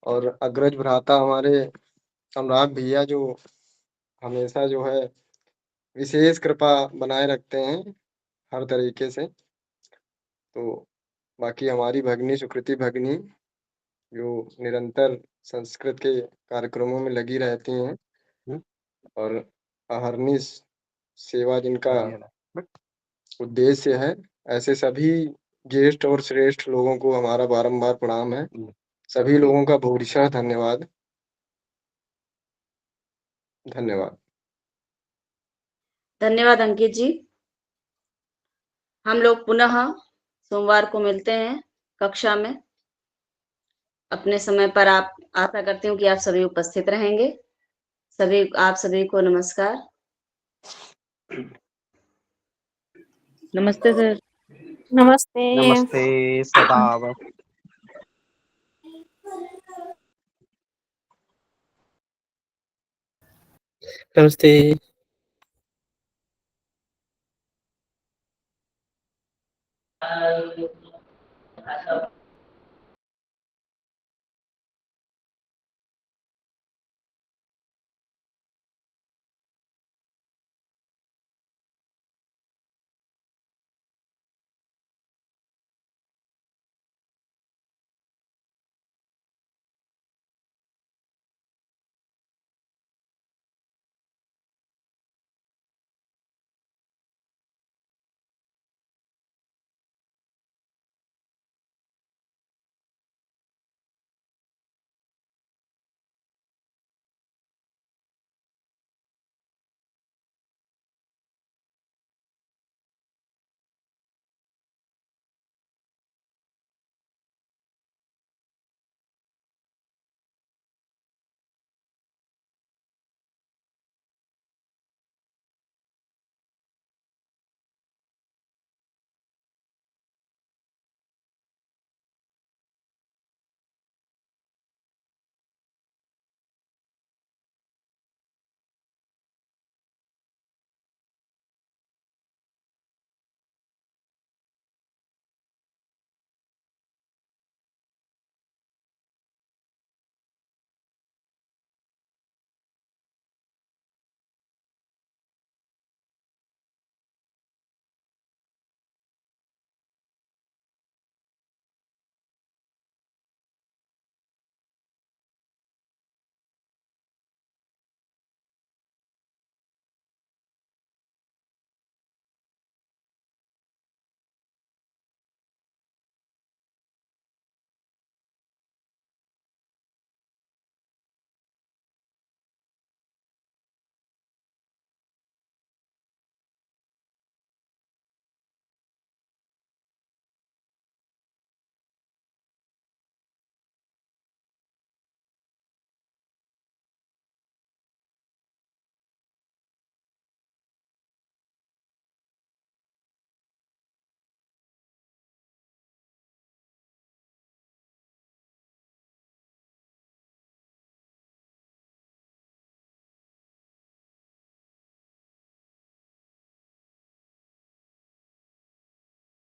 और अग्रज भ्राता हमारे अनुराग भैया, जो हमेशा जो है विशेष कृपा बनाए रखते हैं हर तरीके से। तो बाकी हमारी भगिनी सुकृति भगिनी, जो निरंतर संस्कृत के कार्यक्रमों में लगी रहती हैं और अहर्निश सेवा जिनका उद्देश्य है, ऐसे सभी ज्येष्ठ और श्रेष्ठ लोगों को हमारा बारंबार प्रणाम है। सभी लोगों का बहुशः धन्यवाद। धन्यवाद। धन्यवाद अंकित जी। हम लोग पुनः सोमवार को मिलते हैं कक्षा में अपने समय पर। आप आशा करती हूँ कि आप सभी उपस्थित रहेंगे। आप सभी को नमस्कार। नमस्ते सर। नमस्ते। नमस्ते सदाव। नमस्ते।